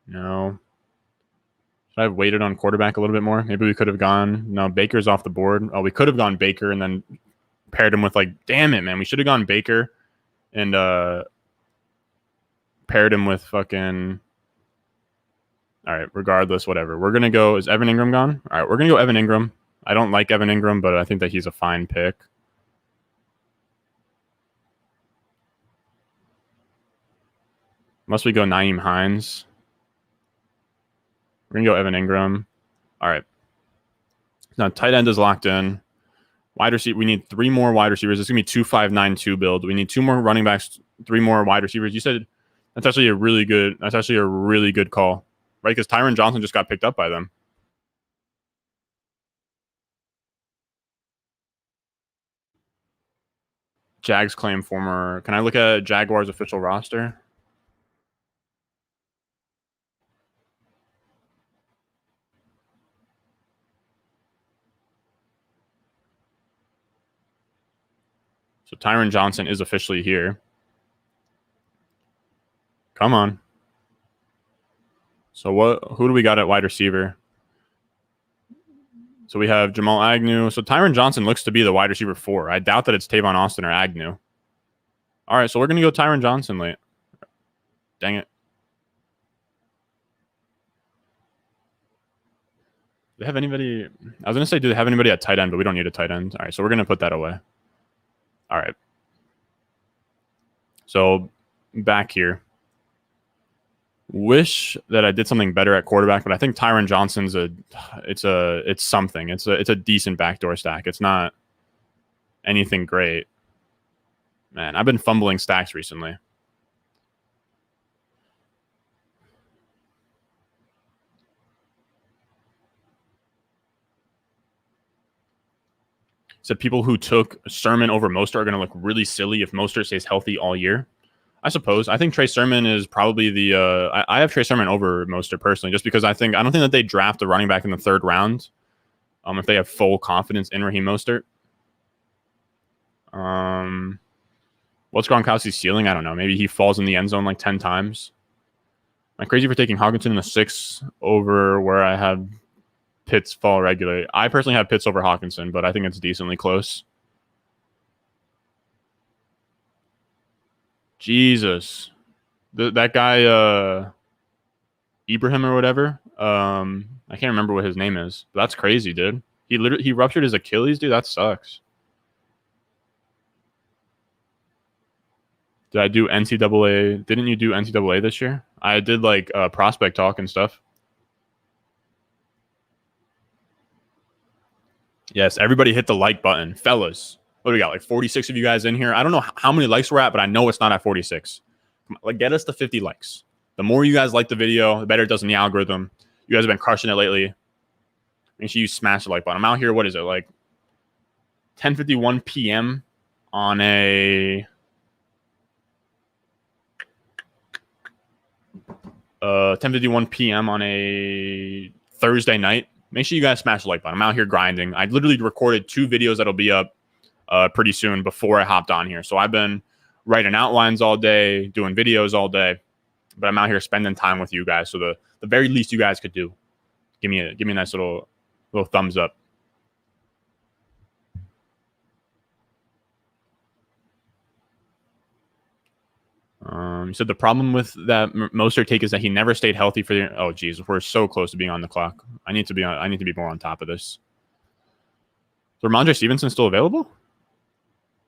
No. Should I have waited on quarterback a little bit more? Maybe we could have gone. No, Baker's off the board. Oh, we could have gone Baker and then paired him with damn it, man. We should have gone Baker and paired him with fucking. All right, regardless, whatever. We're going to go. Is Evan Ingram gone? All right, we're going to go Evan Ingram. I don't like Evan Ingram, but I think that he's a fine pick. Must we go Nyheim Hines? We're going to go Evan Ingram. All right. Now, tight end is locked in. Wide receiver, we need 3 more wide receivers. It's going to be 2-5-9-2 build. We need 2 more running backs, 3 more wide receivers. You said that's actually a really good call, right? Because Tyron Johnson just got picked up by them. Jags claim former. Can I look at Jaguars official roster? So Tyron Johnson is officially here. Come on. So who do we got at wide receiver? So we have Jamal Agnew. So Tyron Johnson looks to be the wide receiver 4. I doubt that it's Tavon Austin or Agnew. All right, so we're going to go Tyron Johnson late. Dang it. Do they have anybody? I was going to say, do they have anybody at tight end, but we don't need a tight end. All right, so we're going to put that away. All right. So back here. Wish that I did something better at quarterback, but I think Tyron Johnson's it's something. It's a decent backdoor stack. It's not anything great. Man, I've been fumbling stacks recently. So people who took Sermon over Mostert are going to look really silly if Mostert stays healthy all year. I suppose. I think Trey Sermon is probably the. I have Trey Sermon over Mostert personally, just because I don't think that they draft a running back in the 3rd round. If they have full confidence in Raheem Mostert. What's Gronkowski's ceiling? I don't know. Maybe he falls in the end zone like 10 times. Am I crazy for taking Hockenson in the 6 over where I have Pitts fall regularly? I personally have Pitts over Hockenson, but I think it's decently close. Jesus. That guy, Ibrahim or whatever. I can't remember what his name is. But that's crazy, dude. He ruptured his Achilles, dude. That sucks. Did I do NCAA? Didn't you do NCAA this year? I did like prospect talk and stuff. Yes, everybody hit the like button. Fellas, what do we got? Like 46 of you guys in here. I don't know how many likes we're at, but I know it's not at 46. Like, get us to 50 likes. The more you guys like the video, the better it does in the algorithm. You guys have been crushing it lately. Make sure you smash the like button. I'm out here, what is it, like 10:51 p.m. on a 10:51 p.m. on a Thursday night. Make sure you guys smash the like button. I'm out here grinding. I literally recorded 2 videos that'll be up pretty soon before I hopped on here. So I've been writing outlines all day, doing videos all day, but I'm out here spending time with you guys. So the very least you guys could do, give me a nice little thumbs up. You said the problem with that Mostert take is that he never stayed healthy for the. Oh, geez, we're so close to being on the clock. I need to be more on top of this. Is Ramondre Stevenson still available?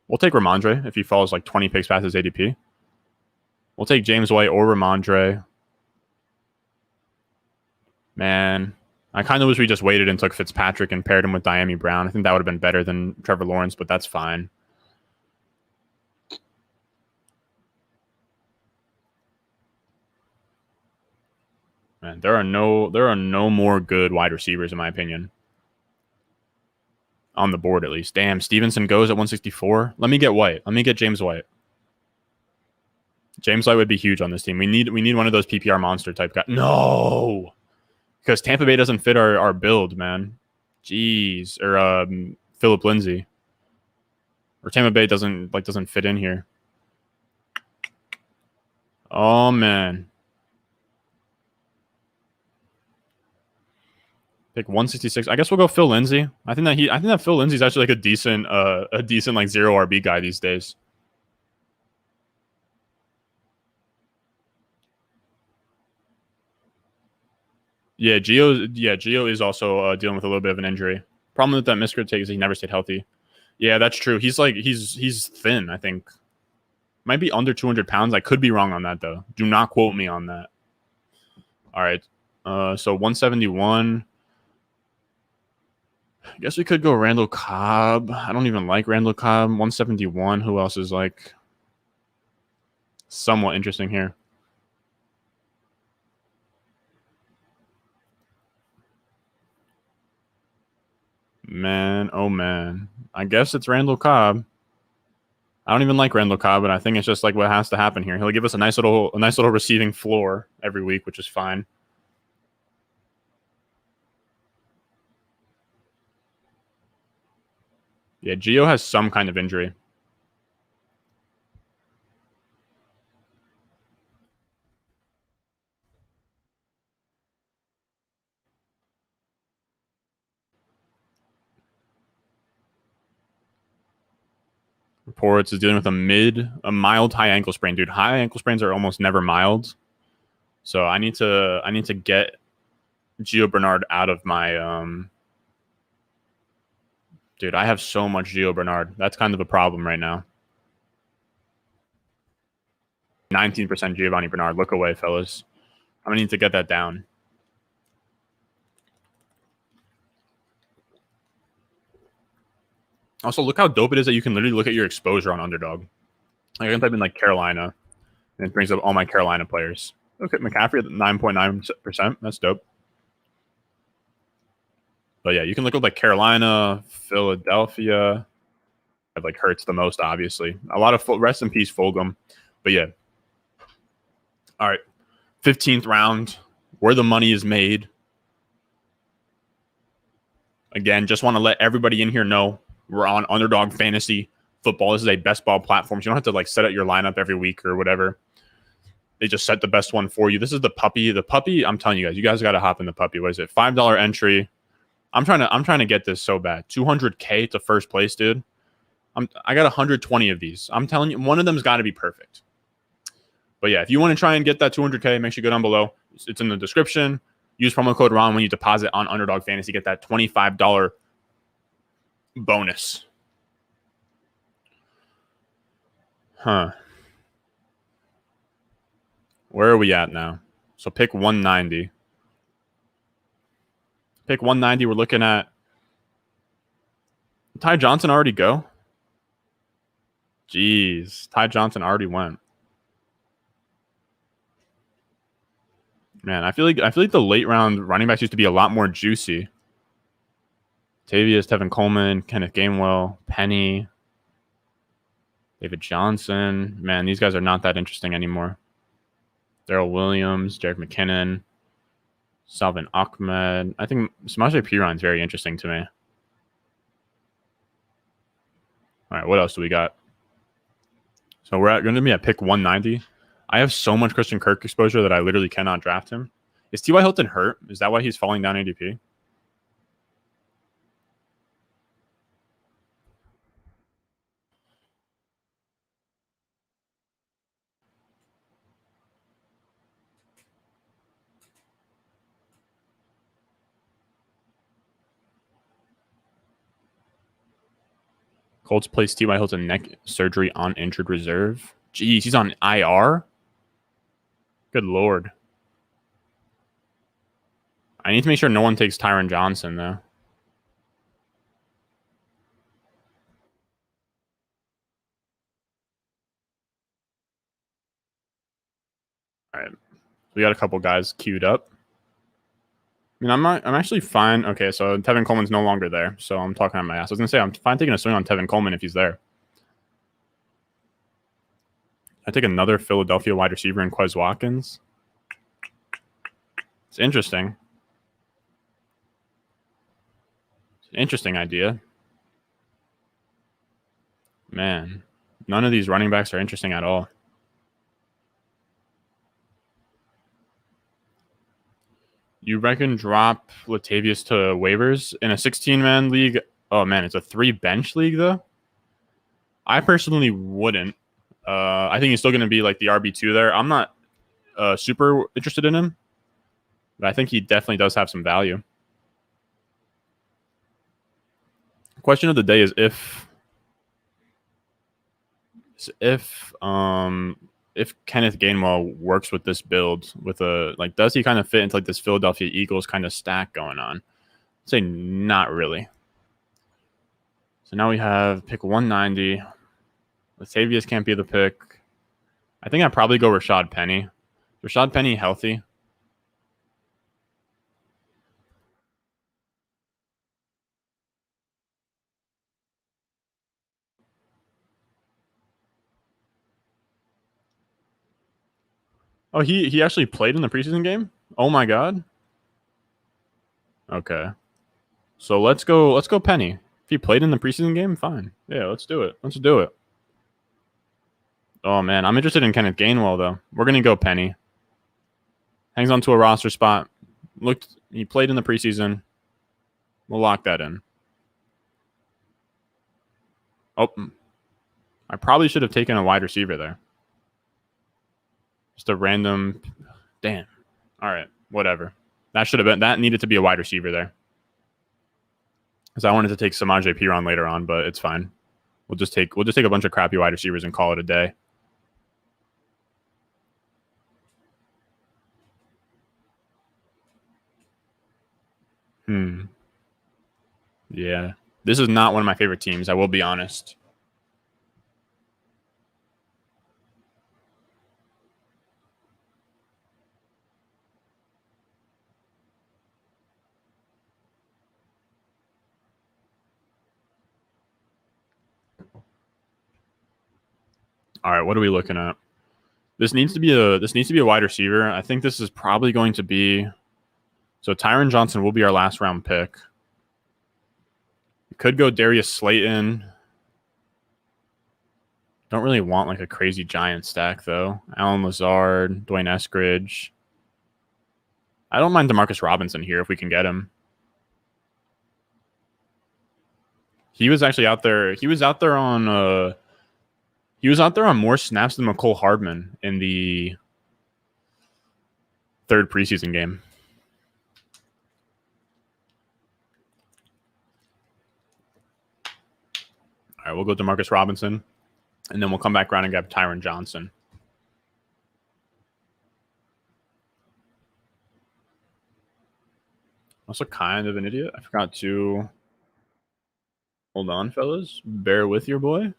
We'll take Ramondre if he falls like 20 picks past his ADP. We'll take James White or Ramondre. Man, I kind of wish we just waited and took Fitzpatrick and paired him with Diami Brown. I think that would have been better than Trevor Lawrence, but that's fine. Man, there are no more good wide receivers in my opinion. On the board at least. Damn, Stevenson goes at 164. Let me get White. Let me get James White. James White would be huge on this team. We need one of those PPR monster type guys. No, because Tampa Bay doesn't fit our build, man. Jeez, or Philip Lindsay, or Tampa Bay doesn't fit in here. Oh man. Pick 166. I guess we'll go Phil Lindsay. I think that Phil Lindsay's actually like a decent like 0 RB guy these days. Yeah, Gio is also dealing with a little bit of an injury. Problem with that Misker take is he never stayed healthy. Yeah, that's true. He's thin, I think. Might be under 200 pounds. I could be wrong on that though. Do not quote me on that. All right. So 171. I guess we could go Randall Cobb. I don't even like Randall Cobb. 171. Who else is like somewhat interesting here? Man, oh man. I guess it's Randall Cobb. I don't even like Randall Cobb, but I think it's just like what has to happen here. He'll give us a nice little receiving floor every week, which is fine. Yeah, Gio has some kind of injury. Reports is dealing with a mild high ankle sprain. Dude, high ankle sprains are almost never mild. So I need to get Gio Bernard out of my dude, I have so much Gio Bernard. That's kind of a problem right now. 19% Giovanni Bernard. Look away, fellas. I'm gonna need to get that down. Also, look how dope it is that you can literally look at your exposure on Underdog. I can type in like Carolina, and it brings up all my Carolina players. Look at McCaffrey at 9.9%. That's dope. But yeah, you can look up like Carolina, Philadelphia. It like hurts the most, obviously. A lot of rest in peace, Fulgham. But yeah. All right. 15th round, where the money is made. Again, just want to let everybody in here know we're on Underdog Fantasy Football. This is a best ball platform. So you don't have to like set up your lineup every week or whatever. They just set the best one for you. This is the puppy. The puppy, I'm telling you guys got to hop in the puppy. What is it? $5 entry. I'm trying to get this so bad. 200K to first place, dude. I got 120 of these. I'm telling you, one of them's got to be perfect. But yeah, if you want to try and get that 200K, make sure you go down below. It's in the description. Use promo code RON when you deposit on Underdog Fantasy. Get that $25 bonus. Huh. Where are we at now? So pick 190. Pick 190. We're looking at Ty Johnson already go? Jeez. Ty Johnson already went. Man, I feel like the late round running backs used to be a lot more juicy. Tavius, Tevin Coleman, Kenneth Gainwell, Penny, David Johnson. Man, these guys are not that interesting anymore. Darrell Williams, Jerick McKinnon, Salvin Ahmed. I think Samaje Perine is very interesting to me. All right, what else do we got? So we're going to be at pick 190. I have so much Christian Kirk exposure that I literally cannot draft him. Is T.Y. Hilton hurt? Is that why he's falling down ADP? Colts place T.Y. Hilton neck surgery on injured reserve. Jeez, he's on IR? Good Lord. I need to make sure no one takes Tyron Johnson, though. All right. We got a couple guys queued up. I mean, I'm actually fine. Okay, so Tevin Coleman's no longer there, so I'm talking on my ass. I was gonna say I'm fine taking a swing on Tevin Coleman if he's there. I take another Philadelphia wide receiver in Quez Watkins. It's interesting. It's an interesting idea. Man, none of these running backs are interesting at all. You reckon drop Latavius to waivers in a 16-man league? Oh, man, it's a 3-bench league, though? I personally wouldn't. I think he's still going to be like the RB2 there. I'm not super interested in him, but I think he definitely does have some value. Question of the day is if Kenneth Gainwell works with this build with does he kind of fit into like this Philadelphia Eagles kind of stack going on? I'd say not really. So now we have pick 190. Latavius can't be the pick. I think I'd probably go Rashad Penny. Rashad Penny healthy? Oh, he actually played in the preseason game? Oh my god. Okay. So let's go Penny. If he played in the preseason game, fine. Yeah, let's do it. Let's do it. Oh man, I'm interested in Kenneth Gainwell though. We're gonna go Penny. Hangs on to a roster spot. He played in the preseason. We'll lock that in. Oh. I probably should have taken a wide receiver there. Just a random. Damn. All right. Whatever. That should have been. That needed to be a wide receiver there. Because I wanted to take Samaje Perine later on, but it's fine. We'll just take a bunch of crappy wide receivers and call it a day. Yeah. This is not one of my favorite teams, I will be honest. All right, what are we looking at? This needs to be a wide receiver. I think this is probably going to be so Tyron Johnson will be our last round pick. We could go Darius Slayton. Don't really want like a crazy giant stack though. Alan Lazard, Dwayne Eskridge. I don't mind Demarcus Robinson here if we can get him. He was actually out there. He was out there on more snaps than McCole Hardman in the third preseason game. All right, we'll go Demarcus Robinson, and then we'll come back around and grab Tyron Johnson. Also kind of an idiot. I forgot to hold on, fellas. Bear with your boy.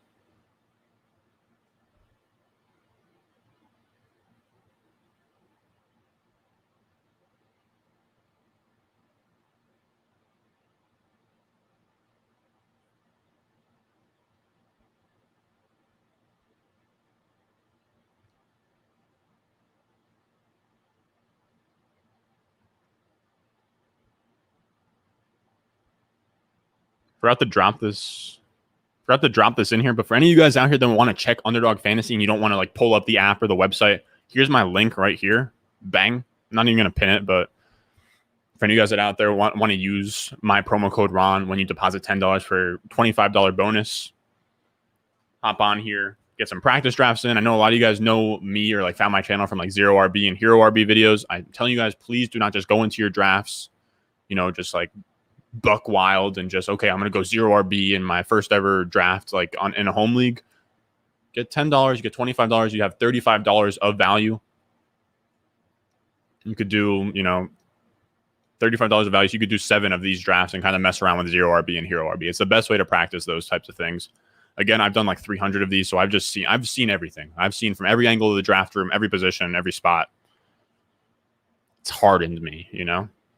Forgot to drop this in here, but for any of you guys out here that want to check Underdog Fantasy and you don't want to like pull up the app or the website, here's my link right here. Bang. I'm not even going to pin it, but for any of you guys that out there want to use my promo code Ron when you deposit $10 for $25 bonus, hop on here, get some practice drafts in. I know a lot of you guys know me or like found my channel from like Zero RB and Hero RB videos. I'm telling you guys, please do not just go into your drafts, just like buck wild and just, okay, I'm going to go Zero RB in my first ever draft, like in a home league. Get $10, you get $25, you have $35 of value. You could do, $35 of value. So you could do 7 of these drafts and kind of mess around with Zero RB and Hero RB. It's the best way to practice those types of things. Again, I've done like 300 of these, so I've seen everything. I've seen from every angle of the draft room, every position, every spot. It's hardened me,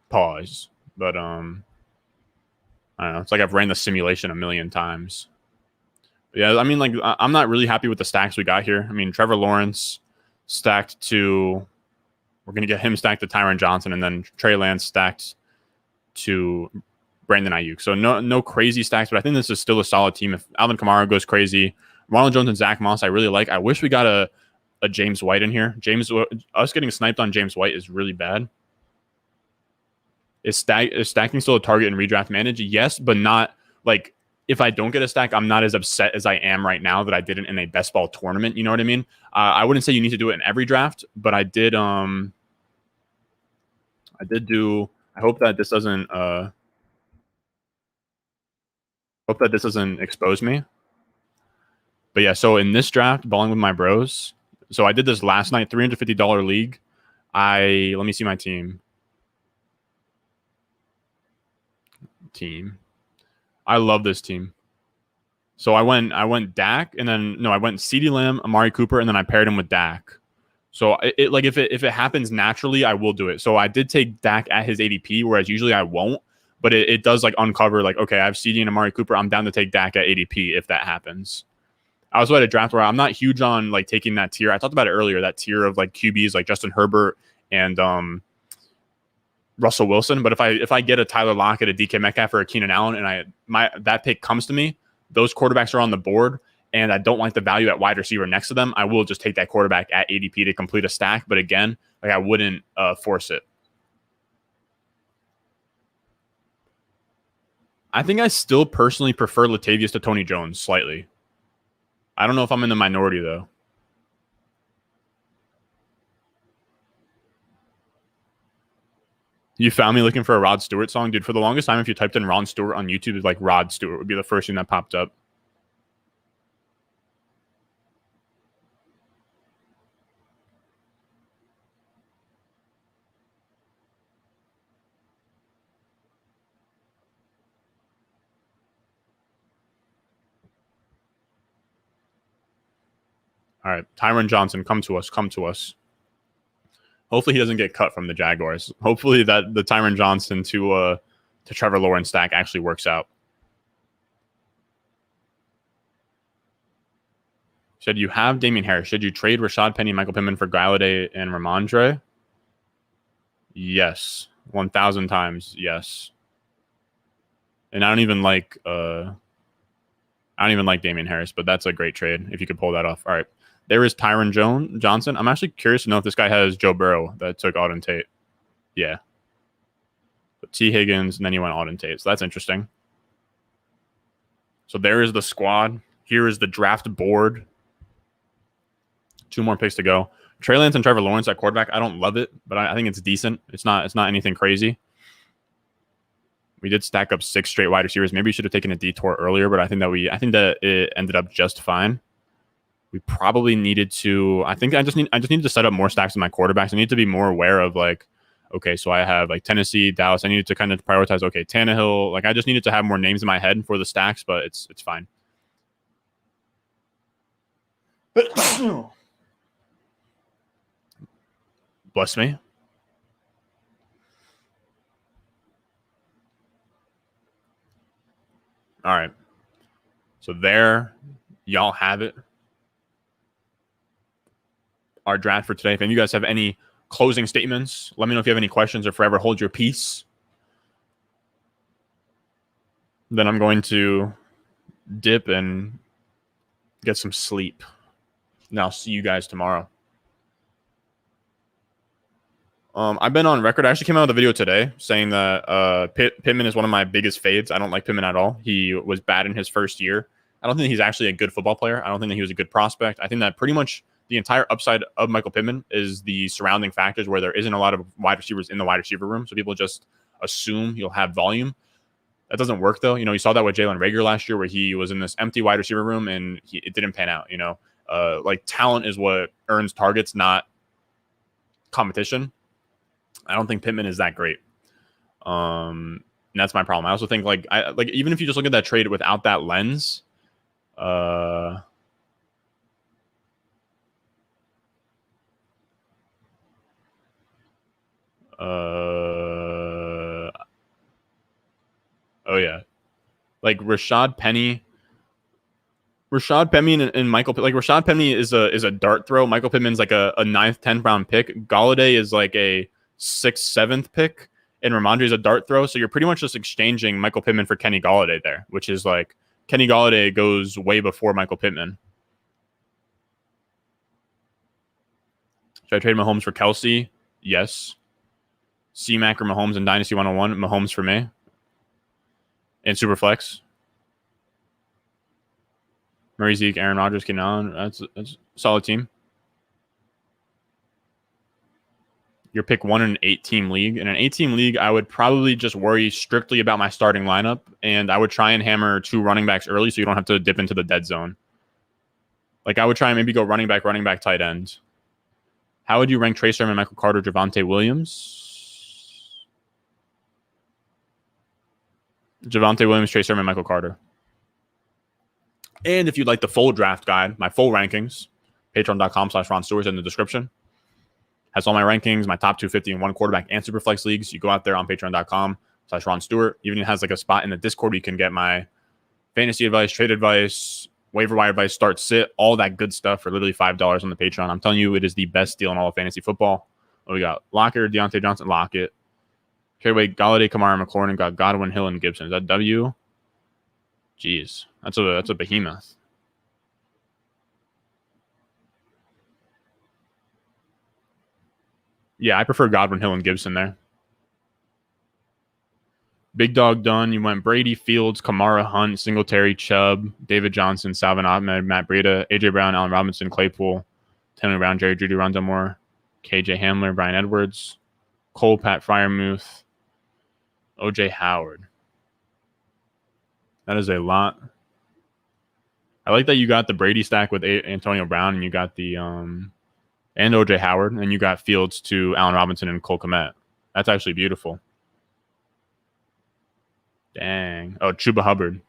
Pause. But I don't know. It's like I've ran the simulation a million times. But yeah, I mean, like I'm not really happy with the stacks we got here. I mean, Trevor Lawrence stacked to. We're going to get him stacked to Tyron Johnson, and then Trey Lance stacked to Brandon Ayuk. So no crazy stacks, but I think this is still a solid team. If Alvin Kamara goes crazy, Ronald Jones and Zach Moss, I really like. I wish we got a James White in here. Us getting sniped on James White is really bad. Is stacking still a target in redraft manage? Yes, but not like if I don't get a stack, I'm not as upset as I am right now that I didn't in a best ball tournament. You know what I mean? I wouldn't say you need to do it in every draft, but I did. I hope that this doesn't. Hope that this doesn't expose me. But yeah, so in this draft, balling with my bros. So I did this last night, $350 league. Let me see my team. I love this team. So I went Dak, and then I went CeeDee Lamb, Amari Cooper, and then I paired him with Dak. So if it happens naturally, I will do it. So I did take Dak at his ADP, whereas usually I won't. But it does like uncover like, okay, I have CeeDee and Amari Cooper. I'm down to take Dak at ADP if that happens. I also had a draft where I'm not huge on like taking that tier. I talked about it earlier, that tier of like QBs like Justin Herbert and Russell Wilson. But if I get a Tyler Lockett, a DK Metcalf, or a Keenan Allen, and that pick comes to me, those quarterbacks are on the board, and I don't like the value at wide receiver next to them, I will just take that quarterback at ADP to complete a stack. But again, like I wouldn't force it. I think I still personally prefer Latavius to Tony Jones slightly. I don't know if I'm in the minority though. You found me looking for a Rod Stewart song, dude. For the longest time, if you typed in Ron Stewart on YouTube, it's like Rod Stewart would be the first thing that popped up. All right, Tyron Johnson, come to us, come to us. Hopefully, he doesn't get cut from the Jaguars. Hopefully, that the Tyron Johnson to Trevor Lawrence stack actually works out. Said you have Damian Harris. Should you trade Rashad Penny, Michael Pittman for Galladay and Ramondre? Yes, 1,000 times yes. And I don't even like Damian Harris, but that's a great trade if you could pull that off. All right, there is Tyron Johnson. I'm actually curious to know if this guy has Joe Burrow that took Auden Tate. Yeah, but T Higgins, and then he went Auden Tate. So that's interesting. So there is the squad. Here is the draft board. 2 more picks to go. Trey Lance and Trevor Lawrence at quarterback. I don't love it, but I think it's decent. It's not anything crazy. We did stack up 6 straight wide receivers. Maybe we should have taken a detour earlier, but I think that it ended up just fine. We probably needed to. I just needed to set up more stacks in my quarterbacks. I need to be more aware of like, okay, so I have like Tennessee, Dallas. I needed to kind of prioritize. Okay, Tannehill. Like I just needed to have more names in my head for the stacks, but it's fine. Bless me. All right. So there, y'all have it. Our draft for today. If any of you guys have any closing statements, let me know if you have any questions or forever hold your peace. Then I'm going to dip and get some sleep. And I'll see you guys tomorrow. I've been on record. I actually came out with a video today saying that Pittman is one of my biggest fades. I don't like Pittman at all. He was bad in his first year. I don't think he's actually a good football player. I don't think that he was a good prospect. I think that pretty much the entire upside of Michael Pittman is the surrounding factors where there isn't a lot of wide receivers in the wide receiver room. So people just assume he'll have volume. That doesn't work though. You saw that with Jalen Reagor last year where he was in this empty wide receiver room and it didn't pan out. Like talent is what earns targets, not competition. I don't think Pittman is that great. And that's my problem. I also think like even if you just look at that trade without that lens, oh yeah, like Rashad Penny and Michael, like Rashad Penny is a dart throw. Michael Pittman's like a 9th, 10th round pick. Galladay is like a 6th, 7th pick, and Ramondre is a dart throw. So you're pretty much just exchanging Michael Pittman for Kenny Galladay there, which is like Kenny Galladay goes way before Michael Pittman. Should I trade Mahomes for Kelsey? Yes. C-Mac or Mahomes in Dynasty 101? Mahomes for me. And Superflex. Murray, Zeke, Aaron Rodgers, Keenan Allen. That's a solid team. Your pick 1 in an 8-team league. In an 8-team league, I would probably just worry strictly about my starting lineup, and I would try and hammer 2 running backs early so you don't have to dip into the dead zone. Like I would try and maybe go running back, tight end. How would you rank Trey Sermon, Michael Carter, Javonte Williams? Javonte Williams, Trey Sermon, Michael Carter. And if you'd like the full draft guide, my full rankings, patreon.com/Ron Stewart in the description. Has all my rankings, my top 250 in one quarterback and Superflex leagues. You go out there on patreon.com/Ron Stewart. Even it has like a spot in the Discord. You can get my fantasy advice, trade advice, waiver wire advice, start, sit, all that good stuff for literally $5 on the Patreon. I'm telling you, it is the best deal in all of fantasy football. We got Lockett or Deontay Johnson, Lockett. Okay, wait, Galladay, Kamara, McLaurin, got Godwin, Hill, and Gibson. Is that W? Jeez, that's a behemoth. Yeah, I prefer Godwin, Hill, and Gibson there. Big Dog done. You went Brady, Fields, Kamara, Hunt, Singletary, Chubb, David Johnson, Salvin Ahmed, Matt Breida, AJ Brown, Allen Robinson, Claypool, Tony Brown, Jerry Judy, Rondell Moore, KJ Hamler, Brian Edwards, Cole, Pat Fryermuth, OJ Howard. That is a lot. I like that you got the Brady stack with Antonio Brown, and you got the and OJ Howard, and you got Fields to Allen Robinson and Cole Kmet. That's actually beautiful. Dang. Oh, Chuba Hubbard.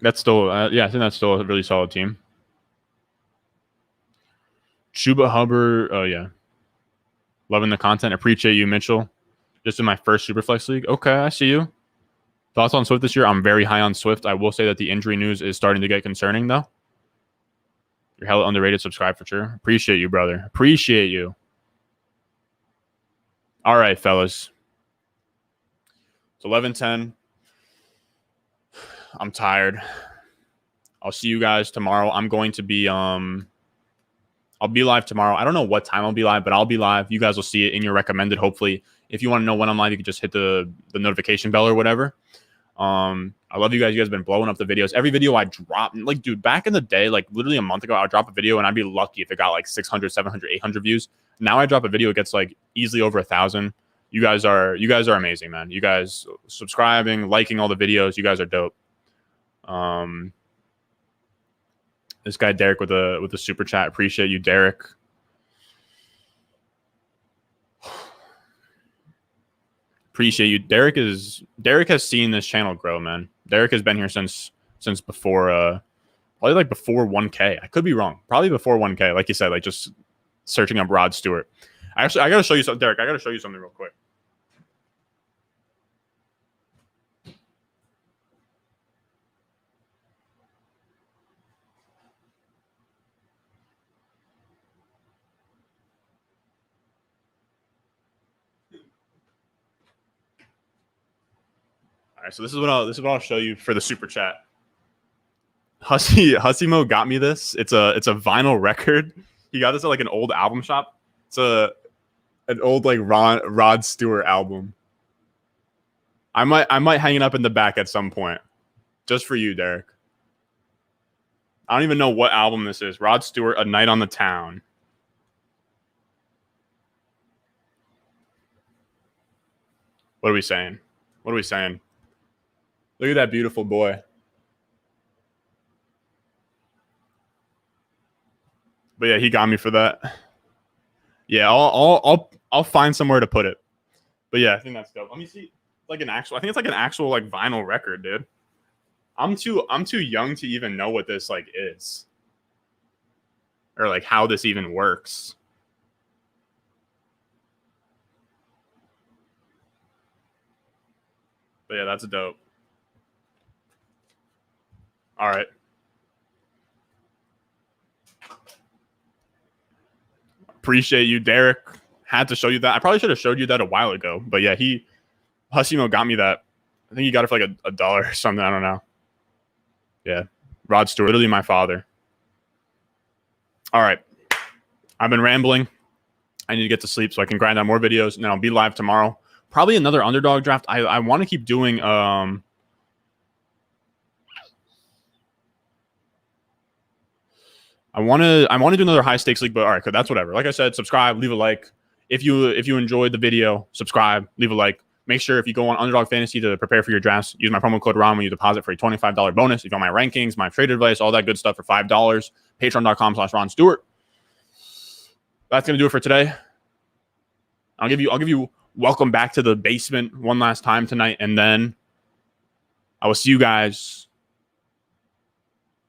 That's still, yeah, I think that's still a really solid team. Chuba Hubbard. Oh, yeah. Loving the content. Appreciate you, Mitchell. Just in my first Superflex league. Okay, I see you. Thoughts on Swift this year? I'm very high on Swift. I will say that the injury news is starting to get concerning, though. You're hella underrated. Subscribe for sure. Appreciate you, brother. Appreciate you. All right, fellas. It's 11:10. I'm tired. I'll see you guys tomorrow. I'm going to be I'll be live tomorrow. I don't know what time I'll be live, but I'll be live. You guys will see it in your recommended. Hopefully, if you want to know when I'm live, you can just hit the notification bell or whatever. I love you guys. You guys have been blowing up the videos. Every video I drop, like, dude, back in the day, like literally a month ago, I'd drop a video and I'd be lucky if it got like 600, 700, 800 views. Now I drop a video, it gets like easily over 1,000. You guys are amazing, man. You guys subscribing, liking all the videos. You guys are dope. This guy Derek with a super chat. Appreciate you, Derek. Appreciate you. Derek has seen this channel grow, man. Derek has been here since before probably like before 1K. I could be wrong. Probably before 1K. Like you said, like just searching up Rod Stewart. I gotta show you something, Derek. I gotta show you something real quick. All right, so this is what I'll show you for the super chat. Hussimo got me this. It's a vinyl record. He got this at like an old album shop. It's an old like Rod Stewart album. I might hang it up in the back at some point, just for you, Derek. I don't even know what album this is. Rod Stewart, A Night on the Town. What are we saying? What are we saying? Look at that beautiful boy. But yeah, he got me for that. Yeah, I'll find somewhere to put it. But yeah, I think that's dope. Let me see. Like an actual, I think it's like an actual like vinyl record, dude. I'm too young to even know what this like is. Or like how this even works. But yeah, that's dope. All right. Appreciate you, Derek. Had to show you that. I probably should have showed you that a while ago. But yeah, Hussimo got me that. I think he got it for like $1 or something. I don't know. Yeah. Rod Stewart, literally my father. All right. I've been rambling. I need to get to sleep so I can grind out more videos. And then I'll be live tomorrow. Probably another underdog draft. I want to keep doing I want to do another high stakes league, but all right, that's whatever. Like I said, subscribe, leave a like. If you enjoyed the video, subscribe, leave a like. Make sure if you go on Underdog Fantasy to prepare for your drafts, use my promo code RON when you deposit for a $25 bonus. If you want my rankings, my trade advice, all that good stuff for $5, patreon.com/Ron Stewart. That's gonna do it for today. I'll give you welcome back to the basement one last time tonight, and then I will see you guys